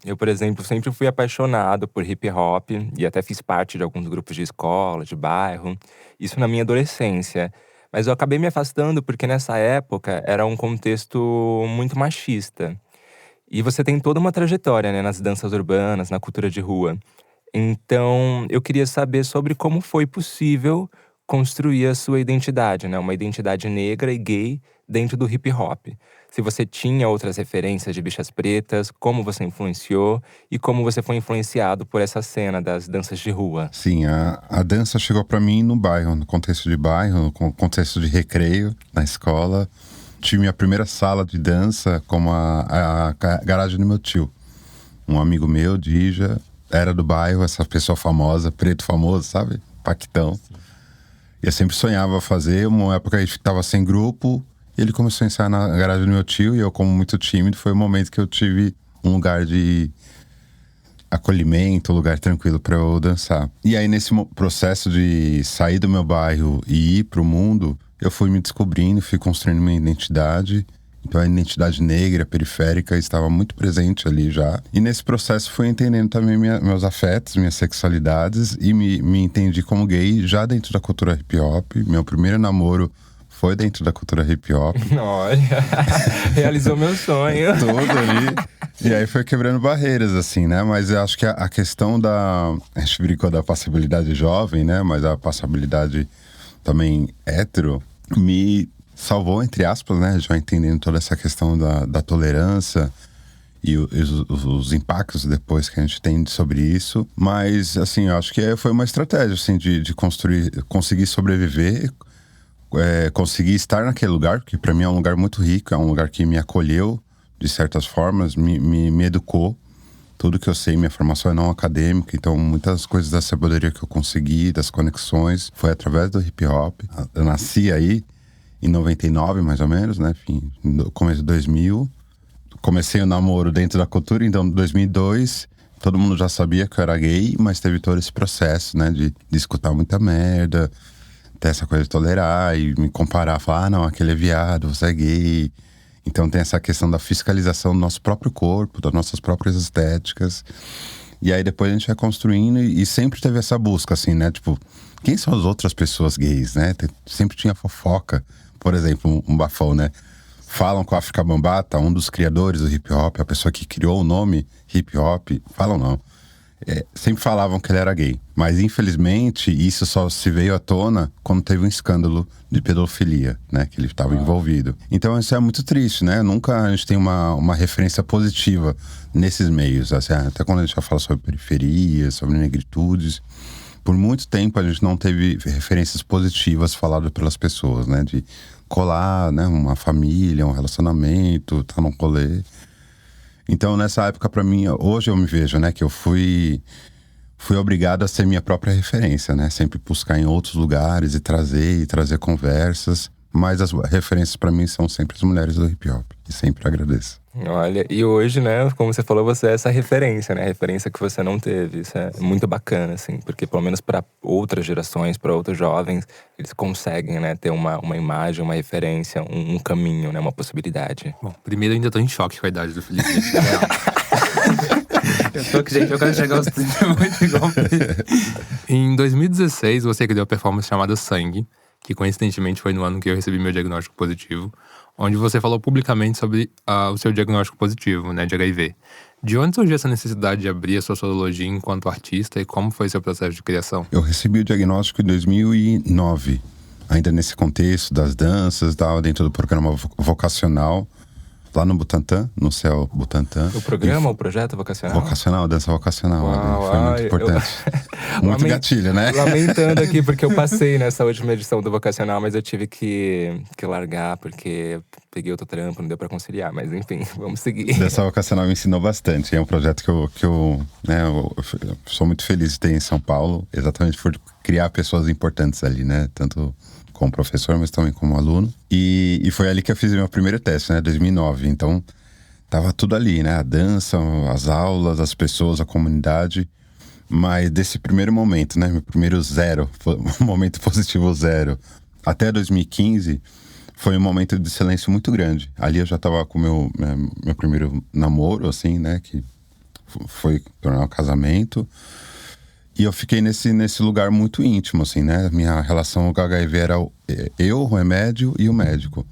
eu, por exemplo, sempre fui apaixonado por hip hop e até fiz parte de alguns grupos de escola, de bairro, isso na minha adolescência. Mas eu acabei me afastando porque nessa época era um contexto muito machista. E você tem toda uma trajetória, né, nas danças urbanas, na cultura de rua. Então, eu queria saber sobre como foi possível construir a sua identidade, né? Uma identidade negra e gay dentro do hip hop. Se você tinha outras referências de bichas pretas, como você influenciou e como você foi influenciado por essa cena das danças de rua. Sim, a dança chegou pra mim no bairro, no contexto de bairro, no contexto de recreio, na escola. Tive minha primeira sala de dança como a garagem do meu tio. Um amigo meu, Dija, era do bairro, essa pessoa famosa, preto famoso, sabe? Paquitão. E eu sempre sonhava fazer, uma época a gente tava sem grupo, e ele começou a ensaiar na garagem do meu tio, e eu, como muito tímido, foi o momento que eu tive um lugar de acolhimento, um lugar tranquilo para eu dançar. E aí, nesse processo de sair do meu bairro e ir pro mundo, eu fui me descobrindo, fui construindo minha identidade. Então a identidade negra, periférica, estava muito presente ali já. E nesse processo fui entendendo também meus afetos, minhas sexualidades. E me entendi como gay já dentro da cultura hip hop. Meu primeiro namoro foi dentro da cultura hip hop. Olha, realizou meu sonho. Todo ali. E aí foi quebrando barreiras, assim, né? Mas eu acho que a questão da… A gente brincou da passabilidade jovem, né? Mas a passabilidade também hétero me salvou, entre aspas, né? Já entendendo toda essa questão da tolerância e os impactos depois que a gente tem sobre isso. Mas, assim, eu acho que foi uma estratégia, assim, de construir, conseguir sobreviver, conseguir estar naquele lugar, que para mim é um lugar muito rico, é um lugar que me acolheu, de certas formas, me educou. Tudo que eu sei, minha formação é não acadêmica, então muitas coisas da sabedoria que eu consegui, das conexões, foi através do hip hop. Eu nasci aí em 99, mais ou menos, né? Enfim, no começo de 2000. Comecei o namoro dentro da cultura, então em 2002, todo mundo já sabia que eu era gay, mas teve todo esse processo, né? De escutar muita merda, ter essa coisa de tolerar e me comparar, falar, não, aquele é viado, você é gay. Então tem essa questão da fiscalização do nosso próprio corpo, das nossas próprias estéticas. E aí depois a gente vai construindo e sempre teve essa busca, assim, né? Tipo, quem são as outras pessoas gays, né? Sempre tinha fofoca. Por exemplo, um bafão, né? Falam que o Afrika Bambaataa, um dos criadores do hip hop, a pessoa que criou o nome hip hop, falam não. Sempre falavam que ele era gay. Mas infelizmente isso só se veio à tona quando teve um escândalo de pedofilia, né? Que ele estava envolvido. Então isso é muito triste, né? Nunca a gente tem uma referência positiva nesses meios. Assim, até quando a gente já fala sobre periferia, sobre negritudes. Por muito tempo a gente não teve referências positivas faladas pelas pessoas, né? De colar, né? Uma família, um relacionamento, tá num rolê. Então, nessa época, pra mim, hoje eu me vejo, né? Que eu fui obrigado a ser minha própria referência, né? Sempre buscar em outros lugares e trazer conversas. Mas as referências pra mim são sempre as mulheres do hip hop. E sempre agradeço. Olha, e hoje, né, como você falou, você é essa referência, né? Referência que você não teve. Isso é muito bacana, assim. Porque pelo menos para outras gerações, para outros jovens, eles conseguem, né, ter uma imagem, uma referência, um caminho, né, uma possibilidade. Bom, primeiro eu ainda tô em choque com a idade do Felipe. Eu tô que, gente, eu quero chegar aos 30 muito igual pra ele. Em 2016, você criou a performance chamada Sangue, que coincidentemente foi no ano que eu recebi meu diagnóstico positivo, onde você falou publicamente sobre o seu diagnóstico positivo, né, de HIV. De onde surgiu essa necessidade de abrir a sua sorologia enquanto artista e como foi seu processo de criação? Eu recebi o diagnóstico em 2009, ainda nesse contexto das danças, dentro do programa vocacional, lá no Butantã, no Céu Butantã. O programa, o projeto vocacional? Vocacional, dança vocacional. Uau, foi muito importante. Muito gatilho, né? Lamentando aqui, porque eu passei nessa última edição do vocacional, mas eu tive que largar, porque peguei outro trampo, não deu pra conciliar. Mas enfim, vamos seguir. Dança vocacional me ensinou bastante. É um projeto que eu sou muito feliz de ter em São Paulo, exatamente por criar pessoas importantes ali, né? Tanto como professor, mas também como aluno. E foi ali que eu fiz o meu primeiro teste, né? 2009. Então, tava tudo ali, né? A dança, as aulas, as pessoas, a comunidade. Mas desse primeiro momento, né? Meu primeiro zero, momento positivo zero, até 2015, foi um momento de silêncio muito grande. Ali eu já tava com meu primeiro namoro, assim, né? Que foi tornar um casamento. E eu fiquei nesse lugar muito íntimo, assim, né? Minha relação com o HIV era eu, o remédio e o médico.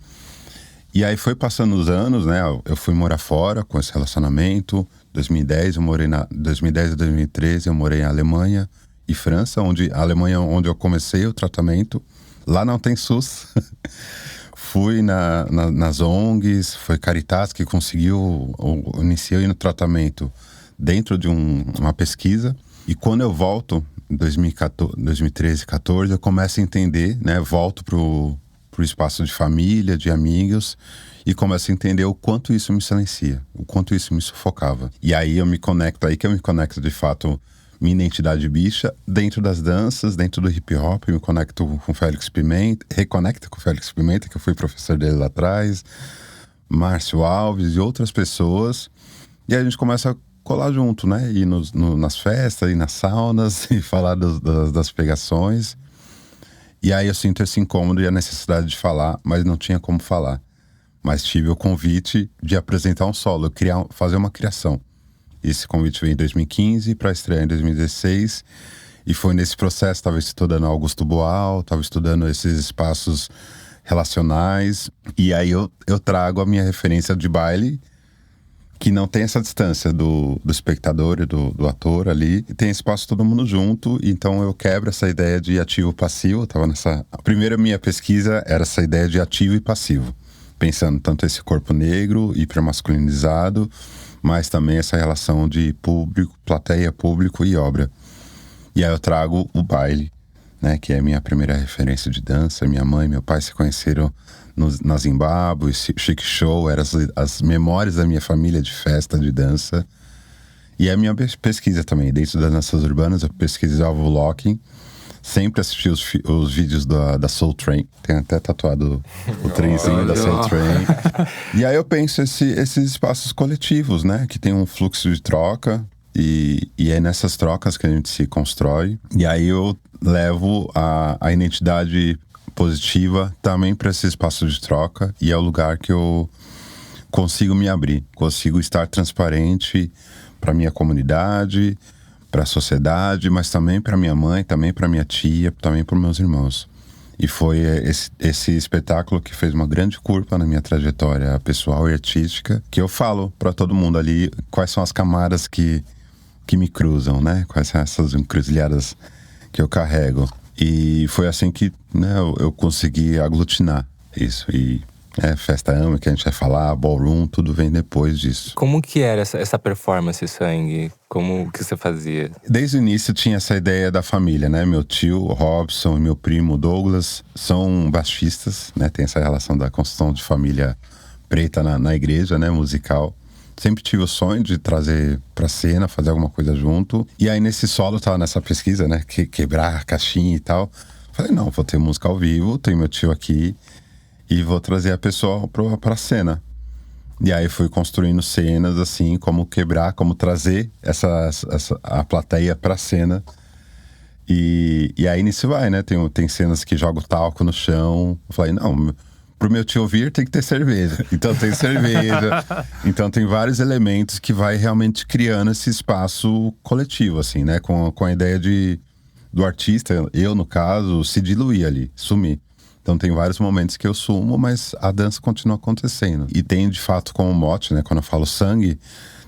E aí foi passando os anos, né? Eu fui morar fora com esse relacionamento. 2010 a 2013 eu morei na Alemanha e França, a Alemanha onde eu comecei o tratamento. Lá não tem SUS. Fui nas ONGs, foi Caritas que iniciei no tratamento dentro de uma pesquisa. E quando eu volto, em 2013, 2014, eu começo a entender, né? Volto pro espaço de família, de amigos, e começo a entender o quanto isso me silencia, o quanto isso me sufocava. E aí eu me conecto de fato minha identidade bicha dentro das danças, dentro do hip hop. Me conecto com o Félix Pimenta, reconecto com o Félix Pimenta, que eu fui professor dele lá atrás, Márcio Alves e outras pessoas. E aí a gente começa a colar junto, né? Ir nas festas, ir nas saunas e falar das pegações. E aí eu sinto esse incômodo e a necessidade de falar, mas não tinha como falar. Mas tive o convite de apresentar um solo, fazer uma criação. Esse convite veio em 2015 para estrear em 2016. E foi nesse processo, estava estudando Augusto Boal, estava estudando esses espaços relacionais. E aí eu trago a minha referência de baile, que não tem essa distância do espectador e do ator ali. E tem espaço todo mundo junto, então eu quebro essa ideia de ativo e passivo. A primeira minha pesquisa era essa ideia de ativo e passivo. Pensando tanto esse corpo negro, hipermasculinizado, mas também essa relação de público, plateia, público e obra. E aí eu trago o baile, né, que é a minha primeira referência de dança. Minha mãe e meu pai se conheceram na Zimbábue, Chic Show, eram as memórias da minha família de festa, de dança. E a minha pesquisa também, dentro das danças urbanas, eu pesquisava o locking. Sempre assisti os vídeos da Soul Train. Tem até tatuado o trenzinho da Soul Train. E aí eu penso esses espaços coletivos, né? Que tem um fluxo de troca. E é nessas trocas que a gente se constrói. E aí eu levo a identidade positiva também para esse espaço de troca. E é o lugar que eu consigo me abrir. Consigo estar transparente para minha comunidade, para a sociedade, mas também para minha mãe, também para minha tia, também para meus irmãos. E foi esse espetáculo que fez uma grande curva na minha trajetória pessoal e artística, que eu falo para todo mundo ali quais são as camadas que me cruzam, né? Quais são essas encruzilhadas que eu carrego. E foi assim que, né, eu consegui aglutinar isso. E Festa AMA, que a gente vai falar, ballroom, tudo vem depois disso. Como que era essa performance, Sangue? Como que você fazia? Desde o início tinha essa ideia da família, né? Meu tio, o Robson, e meu primo, Douglas, são baixistas, né? Tem essa relação da construção de família preta na igreja, né? Musical. Sempre tive o sonho de trazer pra cena, fazer alguma coisa junto. E aí nesse solo, tava nessa pesquisa, né? Quebrar a caixinha e tal. Falei, não, vou ter música ao vivo, tem meu tio aqui. E vou trazer a pessoa pra cena. E aí fui construindo cenas, assim, como quebrar, como trazer a plateia pra cena. E aí nisso vai, né? Tem cenas que jogo talco no chão. Eu falei, não, pro meu tio ouvir tem que ter cerveja. Então tem cerveja. Então tem vários elementos que vai realmente criando esse espaço coletivo, assim, né? Com a ideia do artista, eu no caso, se diluir ali, sumir. Então tem vários momentos que eu sumo, mas a dança continua acontecendo. E tem de fato como mote, né? Quando eu falo sangue,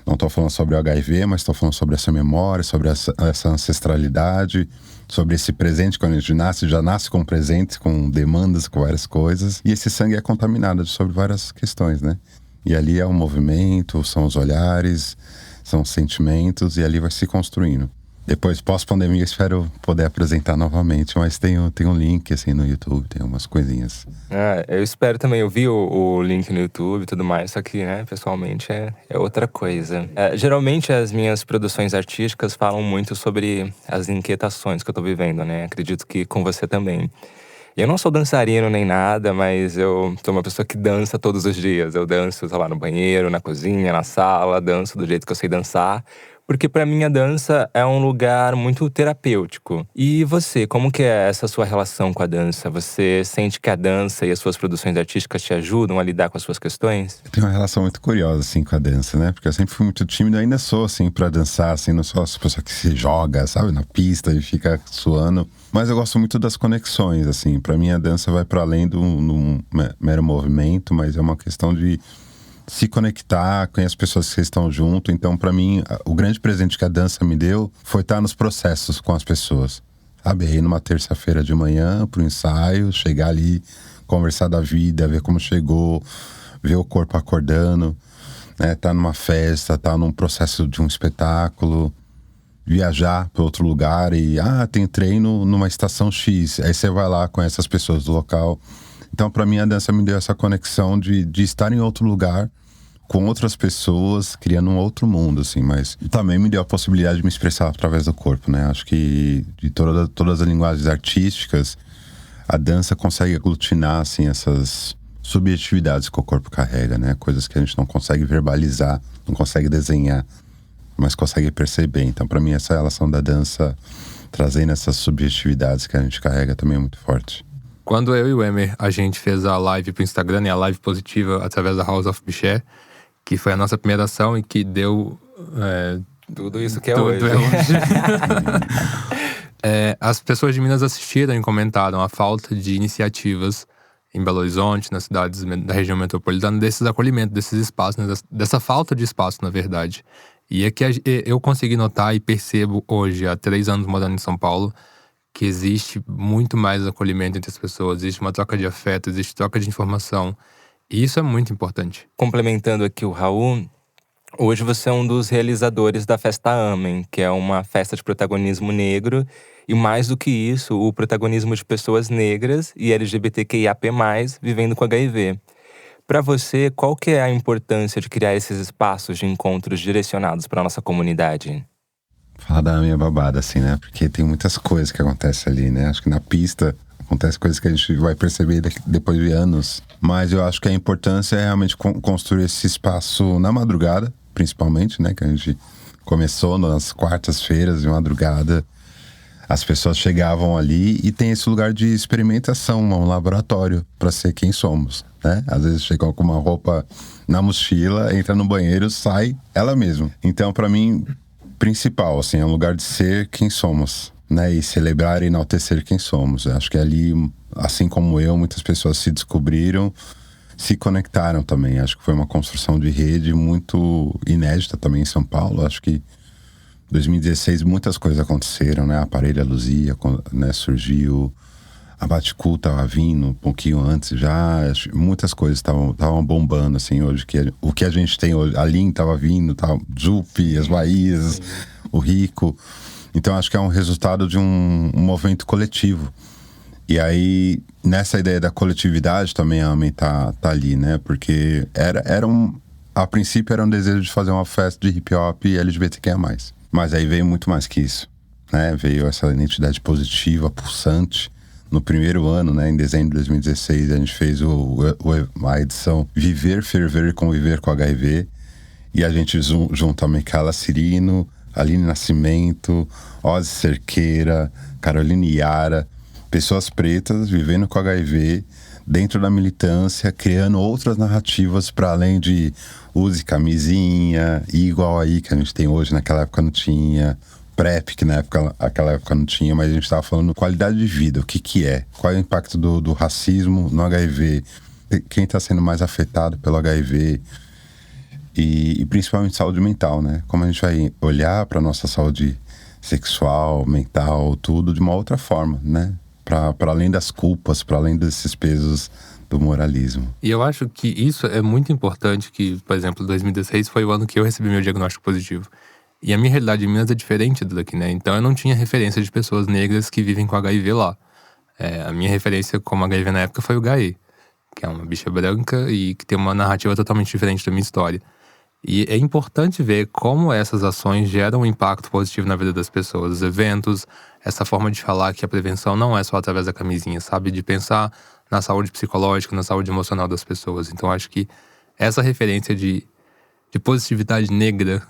não estou falando sobre o HIV, mas estou falando sobre essa memória, sobre essa ancestralidade, sobre esse presente. Quando a gente nasce, já nasce com presentes, com demandas, com várias coisas. E esse sangue é contaminado sobre várias questões, né? E ali é o movimento, são os olhares, são os sentimentos, e ali vai se construindo. Depois, pós-pandemia, espero poder apresentar novamente, mas tem um link, assim, no YouTube, tem umas coisinhas. Eu espero também. Eu vi o link no YouTube e tudo mais, só que, né, pessoalmente é outra coisa. Geralmente, as minhas produções artísticas falam muito sobre as inquietações que eu tô vivendo, né? Acredito que com você também. Eu não sou dançarino nem nada, mas eu sou uma pessoa que dança todos os dias. Eu danço, sei lá, no banheiro, na cozinha, na sala, danço do jeito que eu sei dançar. Porque pra mim a dança é um lugar muito terapêutico. E você, como que é essa sua relação com a dança? Você sente que a dança e as suas produções artísticas te ajudam a lidar com as suas questões? Eu tenho uma relação muito curiosa, assim, com a dança, né? Porque eu sempre fui muito tímido, ainda sou, assim, pra dançar, assim, não sou essa pessoa que se joga, sabe, na pista e fica suando. Mas eu gosto muito das conexões, assim. Pra mim, a dança vai para além do mero movimento, mas é uma questão de se conectar com as pessoas que estão junto. Então, pra mim, o grande presente que a dança me deu foi estar nos processos com as pessoas. Sabe, ir numa terça-feira de manhã pro ensaio, chegar ali, conversar da vida, ver como chegou, ver o corpo acordando, né? Tá numa festa, tá num processo de um espetáculo, viajar para outro lugar e tem treino numa estação X, aí você vai lá com essas pessoas do local. Então, para mim, a dança me deu essa conexão de estar em outro lugar, com outras pessoas, criando um outro mundo, assim. Mas também me deu a possibilidade de me expressar através do corpo, né? Acho que de todas as linguagens artísticas, a dança consegue aglutinar, assim, essas subjetividades que o corpo carrega, né? Coisas que a gente não consegue verbalizar, não consegue desenhar, mas consegue perceber. Então, para mim, essa relação da dança trazendo essas subjetividades que a gente carrega também é muito forte. Quando eu e o Emer, a gente fez a live pro Instagram, né, a live positiva através da House of Biché, que foi a nossa primeira ação e que deu… Tudo isso que é tudo hoje. As pessoas de Minas assistiram e comentaram a falta de iniciativas em Belo Horizonte, nas cidades da região metropolitana, desses acolhimentos, desses espaços, né, dessa falta de espaço, na verdade. E é que eu consegui notar e percebo hoje, há 3 anos morando em São Paulo, que existe muito mais acolhimento entre as pessoas, existe uma troca de afeto, existe troca de informação. E isso é muito importante. Complementando aqui o Raul, hoje você é um dos realizadores da Festa Amem, que é uma festa de protagonismo negro. E mais do que isso, o protagonismo de pessoas negras e LGBTQIAP+, vivendo com HIV. Para você, qual que é a importância de criar esses espaços de encontros direcionados para a nossa comunidade? Falar da minha babada, assim, né? Porque tem muitas coisas que acontecem ali, né? Acho que na pista acontece coisas que a gente vai perceber depois de anos. Mas eu acho que a importância é realmente construir esse espaço na madrugada, principalmente, né? Que a gente começou nas quartas-feiras de madrugada. As pessoas chegavam ali e tem esse lugar de experimentação, um laboratório para ser quem somos, né? Às vezes chegam com uma roupa na mochila, entra no banheiro, sai ela mesma. Então, para mim, principal, assim, é um lugar de ser quem somos, né? E celebrar e enaltecer quem somos. Eu acho que ali, assim como eu, muitas pessoas se descobriram, se conectaram também. Acho que foi uma construção de rede muito inédita também em São Paulo. Acho que 2016 muitas coisas aconteceram, né? A Parelha Luzia, né, surgiu, a Baticu tava vindo um pouquinho antes já, muitas coisas estavam bombando, assim, hoje. O que a gente tem hoje, a Lin tava vindo, Jupe, as Bahias, o Rico. Então acho que é um resultado de um movimento coletivo. E aí, nessa ideia da coletividade também a Amem tá ali, né? Porque a princípio era um desejo de fazer uma festa de hip hop e LGBTQIA+. Mas aí veio muito mais que isso, né? Veio essa identidade positiva, pulsante. No primeiro ano, né, em dezembro de 2016, a gente fez a edição Viver, Ferver e Conviver com HIV. E a gente junta a Micaela Cirino, Aline Nascimento, Ozzy Cerqueira, Carolina Yara, pessoas pretas vivendo com HIV, dentro da militância, criando outras narrativas para além de use camisinha, e igual aí que a gente tem hoje, naquela época não tinha, PrEP, que naquela época não tinha, mas a gente estava falando qualidade de vida, o que é, qual é o impacto do racismo no HIV, quem está sendo mais afetado pelo HIV, e principalmente saúde mental, né? Como a gente vai olhar para nossa saúde sexual, mental, tudo de uma outra forma, né? Para além das culpas, para além desses pesos do moralismo. E eu acho que isso é muito importante, que, por exemplo, 2016 foi o ano que eu recebi meu diagnóstico positivo. E a minha realidade em Minas é diferente daqui, né? Então eu não tinha referência de pessoas negras que vivem com HIV lá. A minha referência como HIV na época foi o Gaê, que é uma bicha branca e que tem uma narrativa totalmente diferente da minha história. E é importante ver como essas ações geram um impacto positivo na vida das pessoas. Os eventos, essa forma de falar que a prevenção não é só através da camisinha, sabe? De pensar na saúde psicológica, na saúde emocional das pessoas. Então acho que essa referência de positividade negra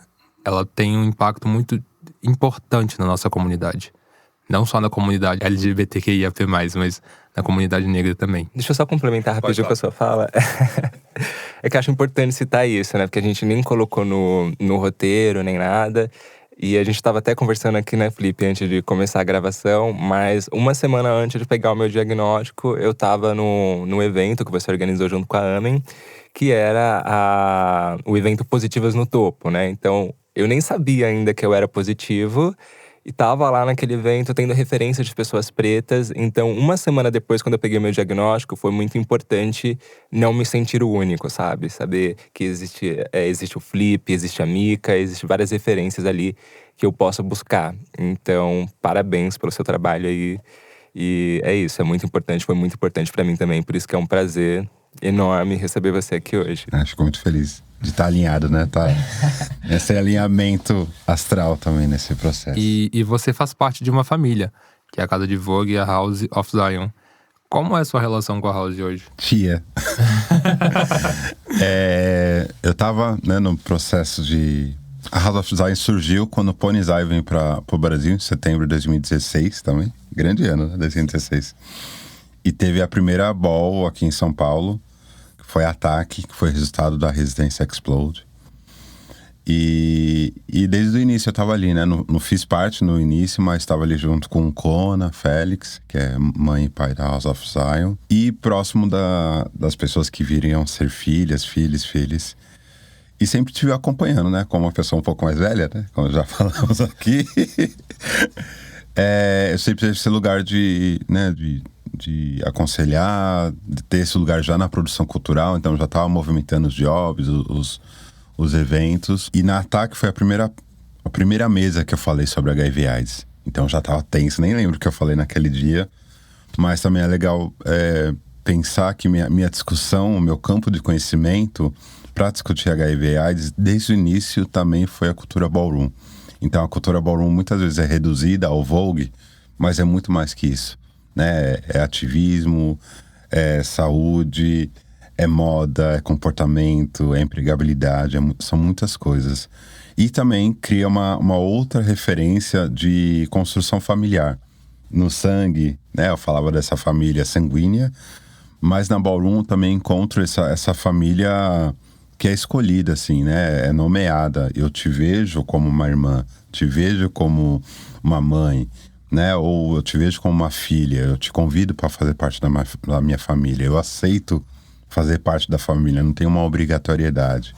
ela tem um impacto muito importante na nossa comunidade. Não só na comunidade LGBTQIAP+, mas na comunidade negra também. Deixa eu só complementar rapidinho com a sua fala. É que eu acho importante citar isso, né? Porque a gente nem colocou no roteiro, nem nada. E a gente tava até conversando aqui, né, Felipe, antes de começar a gravação. Mas uma semana antes de pegar o meu diagnóstico, eu tava no evento que você organizou junto com a Amen, que era o evento Positivas no Topo, né? Então, eu nem sabia ainda que eu era positivo. E tava lá naquele evento tendo referência de pessoas pretas. Então, uma semana depois, quando eu peguei o meu diagnóstico, foi muito importante não me sentir o único, sabe? Saber que existe o Flip, existe a Mica, existe várias referências ali que eu posso buscar. Então, parabéns pelo seu trabalho aí. E é isso, é muito importante, foi muito importante pra mim também. Por isso que é um prazer enorme receber você aqui hoje. Fico muito feliz de estar alinhado, né? Esse alinhamento astral também nesse processo. E você faz parte de uma família, que é a Casa de Vogue e a House of Zion. Como é a sua relação com a House hoje? Tia. Eu tava, né, no processo de… A House of Zion surgiu quando o Pony Zion veio para o Brasil, em setembro de 2016 também. Grande ano, né? 2016. E teve a primeira ball aqui em São Paulo, que foi Ataque, que foi resultado da Residência Explode. E desde o início eu tava ali, né? Não fiz parte no início, mas estava ali junto com Kona, Félix, que é mãe e pai da House of Zion. E próximo das pessoas que viriam ser filhas, filhos. E sempre estive acompanhando, né? Como uma pessoa um pouco mais velha, né? Como já falamos aqui. Eu sempre tive esse lugar de aconselhar, de ter esse lugar já na produção cultural. Então já estava movimentando os jobs, os eventos. E na Ataque foi a primeira mesa que eu falei sobre HIV/AIDS. Então já estava tenso, nem lembro o que eu falei naquele dia. Mas também é legal pensar que minha discussão, o meu campo de conhecimento para discutir HIV/AIDS, desde o início também foi a cultura ballroom. Então a cultura ballroom muitas vezes é reduzida ao Vogue, mas é muito mais que isso, né? É ativismo, é saúde, é moda, é comportamento, é empregabilidade, são muitas coisas. E também cria uma outra referência de construção familiar. No sangue, né? Eu falava dessa família sanguínea, mas na ballroom também encontro essa família que é escolhida, assim, né? É nomeada. Eu te vejo como uma irmã, te vejo como uma mãe, né? Ou eu te vejo como uma filha. Eu te convido para fazer parte da minha família. Eu aceito fazer parte da família, não tem uma obrigatoriedade.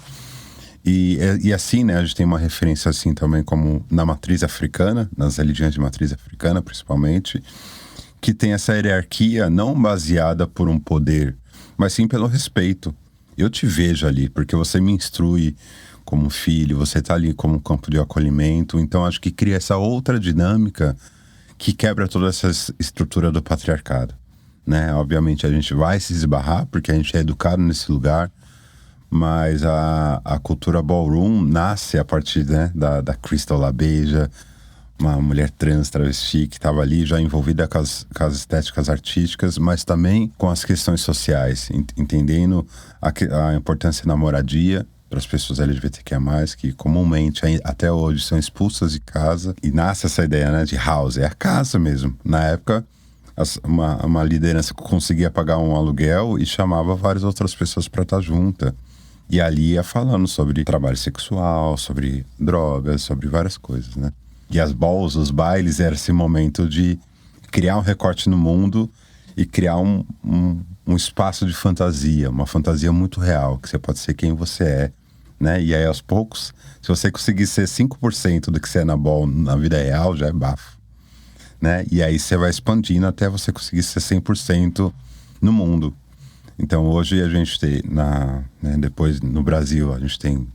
E assim, né? A gente tem uma referência assim também como na matriz africana, nas religiões de matriz africana, principalmente, que tem essa hierarquia não baseada por um poder, mas sim pelo respeito. Eu te vejo ali, porque você me instrui como filho, você tá ali como campo de acolhimento. Então, acho que cria essa outra dinâmica que quebra toda essa estrutura do patriarcado, né? Obviamente, a gente vai se esbarrar, porque a gente é educado nesse lugar, mas a cultura ballroom nasce a partir, né, da Crystal LaBeija, uma mulher trans, travesti, que estava ali já envolvida com as estéticas artísticas, mas também com as questões sociais, entendendo a importância da moradia para as pessoas LGBTQIA+, que comumente até hoje são expulsas de casa. E nasce essa ideia, né, de house, é a casa mesmo. Na época, uma liderança conseguia pagar um aluguel e chamava várias outras pessoas para estar junta. E ali ia falando sobre trabalho sexual, sobre drogas, sobre várias coisas, né? E as balls, os bailes, era esse momento de criar um recorte no mundo e criar um espaço de fantasia, uma fantasia muito real, que você pode ser quem você é, né? E aí, aos poucos, se você conseguir ser 5% do que você é na ball na vida real, já é bafo, né? E aí você vai expandindo até você conseguir ser 100% no mundo. Então, hoje a gente tem, depois no Brasil, a gente tem,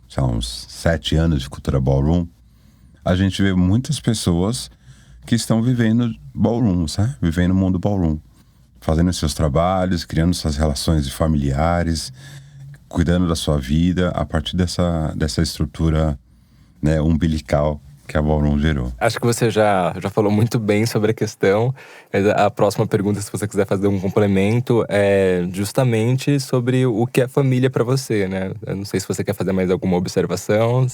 sei lá, uns 7 anos de cultura ballroom. A gente vê muitas pessoas que estão vivendo ballroom, sabe? Vivendo o mundo ballroom. Fazendo seus trabalhos, criando suas relações familiares, cuidando da sua vida a partir dessa estrutura, né, umbilical que a Ballroom gerou. Acho que você já falou muito bem sobre a questão. A próxima pergunta, se você quiser fazer um complemento, é justamente sobre o que é família para você, né? Eu não sei se você quer fazer mais alguma observação.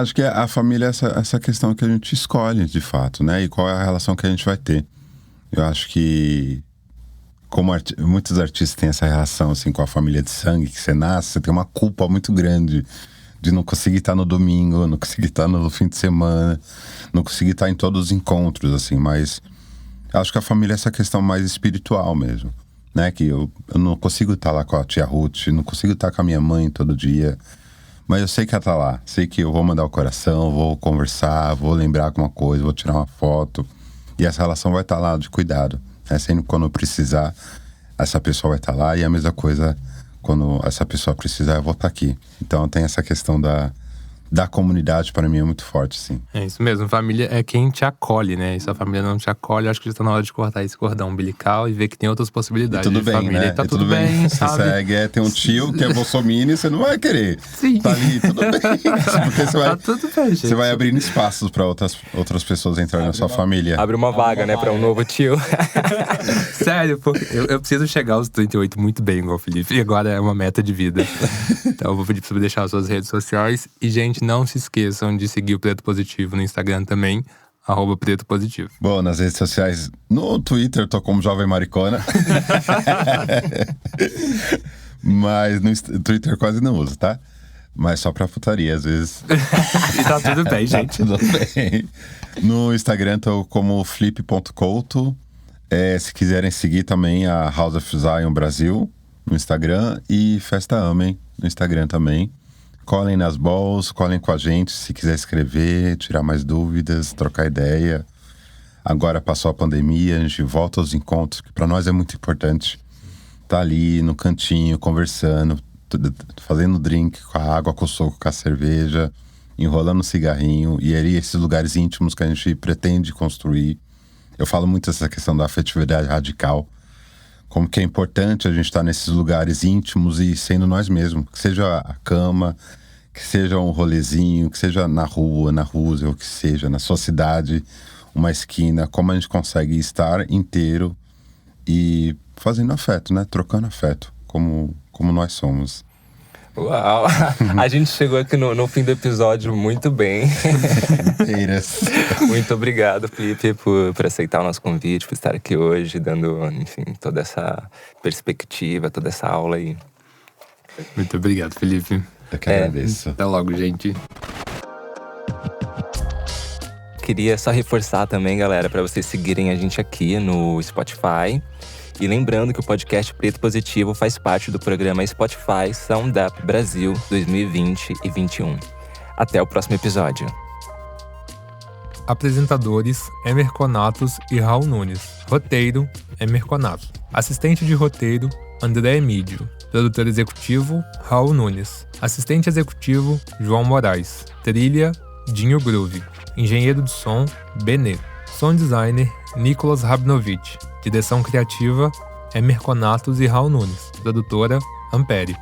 Acho que a família é essa questão que a gente escolhe, de fato, né? E qual é a relação que a gente vai ter. Eu acho que, como muitos artistas têm essa relação assim, com a família de sangue, que você nasce, você tem uma culpa muito grande de não conseguir estar no domingo, não conseguir estar no fim de semana, não conseguir estar em todos os encontros, assim. Mas acho que a família é essa questão mais espiritual mesmo, né? Que eu não consigo estar lá com a tia Ruth, não consigo estar com a minha mãe todo dia, mas eu sei que ela tá lá, sei que eu vou mandar o coração, vou conversar, vou lembrar alguma coisa, vou tirar uma foto, e essa relação vai estar lá de cuidado, né? Sempre quando eu precisar, essa pessoa vai estar lá, e a mesma coisa quando essa pessoa precisar, eu vou estar aqui. Então tem essa questão da comunidade, para mim, é muito forte, sim. É isso mesmo, família é quem te acolhe, né? E se a família não te acolhe, acho que já tá na hora de cortar esse cordão umbilical e ver que tem outras possibilidades E tudo de bem, família. né? E tá E tudo bem, Você sabe? segue, tem um tio que é bolsominion e você não vai querer. Sim. Tá ali, tudo bem. Porque você vai, Tá tudo bem, gente. você vai abrindo espaços para outras pessoas entrarem na sua família. Abre uma vaga, né, para um novo tio. Sério, porque eu preciso chegar aos 38 muito bem, igual o Felipe. E agora é uma meta de vida. Então eu vou pedir pra você deixar as suas redes sociais. E, gente, não se esqueçam de seguir o Preto Positivo no Instagram também, @Preto Positivo. Bom, nas redes sociais, no Twitter eu tô como Jovem Maricona. Mas no Twitter quase não uso, tá? Mas só pra putaria, às vezes. E tá tudo bem, gente. Tudo bem. No Instagram tô como flip.couto. Se quiserem seguir também a House of Zion Brasil no Instagram e Festa Amém no Instagram também. Colhem nas balls, colhem com a gente se quiser escrever, tirar mais dúvidas, trocar ideia. Agora passou a pandemia, a gente volta aos encontros, que para nós é muito importante. Tá ali no cantinho, conversando, fazendo drink com a água, com o suco, com a cerveja, enrolando um cigarrinho. E aí esses lugares íntimos que a gente pretende construir. Eu falo muito dessa questão da afetividade radical. Como que é importante a gente estar nesses lugares íntimos e sendo nós mesmos. Que seja a cama, que seja um rolezinho, que seja na rua, na Roosevelt, ou que seja na sua cidade, uma esquina. Como a gente consegue estar inteiro e fazendo afeto, né? Trocando afeto, como nós somos. Uau! A gente chegou aqui no fim do episódio muito bem. Muito obrigado, Felipe, por aceitar o nosso convite, por estar aqui hoje, dando, enfim, toda essa perspectiva, toda essa aula aí. Muito obrigado, Felipe. Eu que agradeço. Até logo, gente. Queria só reforçar também, galera, para vocês seguirem a gente aqui no Spotify. E lembrando que o podcast Preto Positivo faz parte do programa Spotify Sound Up Brasil 2020 e 2021. Até o próximo episódio. Apresentadores: Emer Conatos e Raul Nunes. Roteiro: Emer Conatos. Assistente de roteiro: André Emídio. Produtor executivo: Raul Nunes. Assistente executivo: João Moraes. Trilha: Dinho Groove. Engenheiro de som: Benê. Sound designer: Nicolas Rabnovich. Direção criativa: Emer Conatos e Raul Nunes. Produtora: Ampere.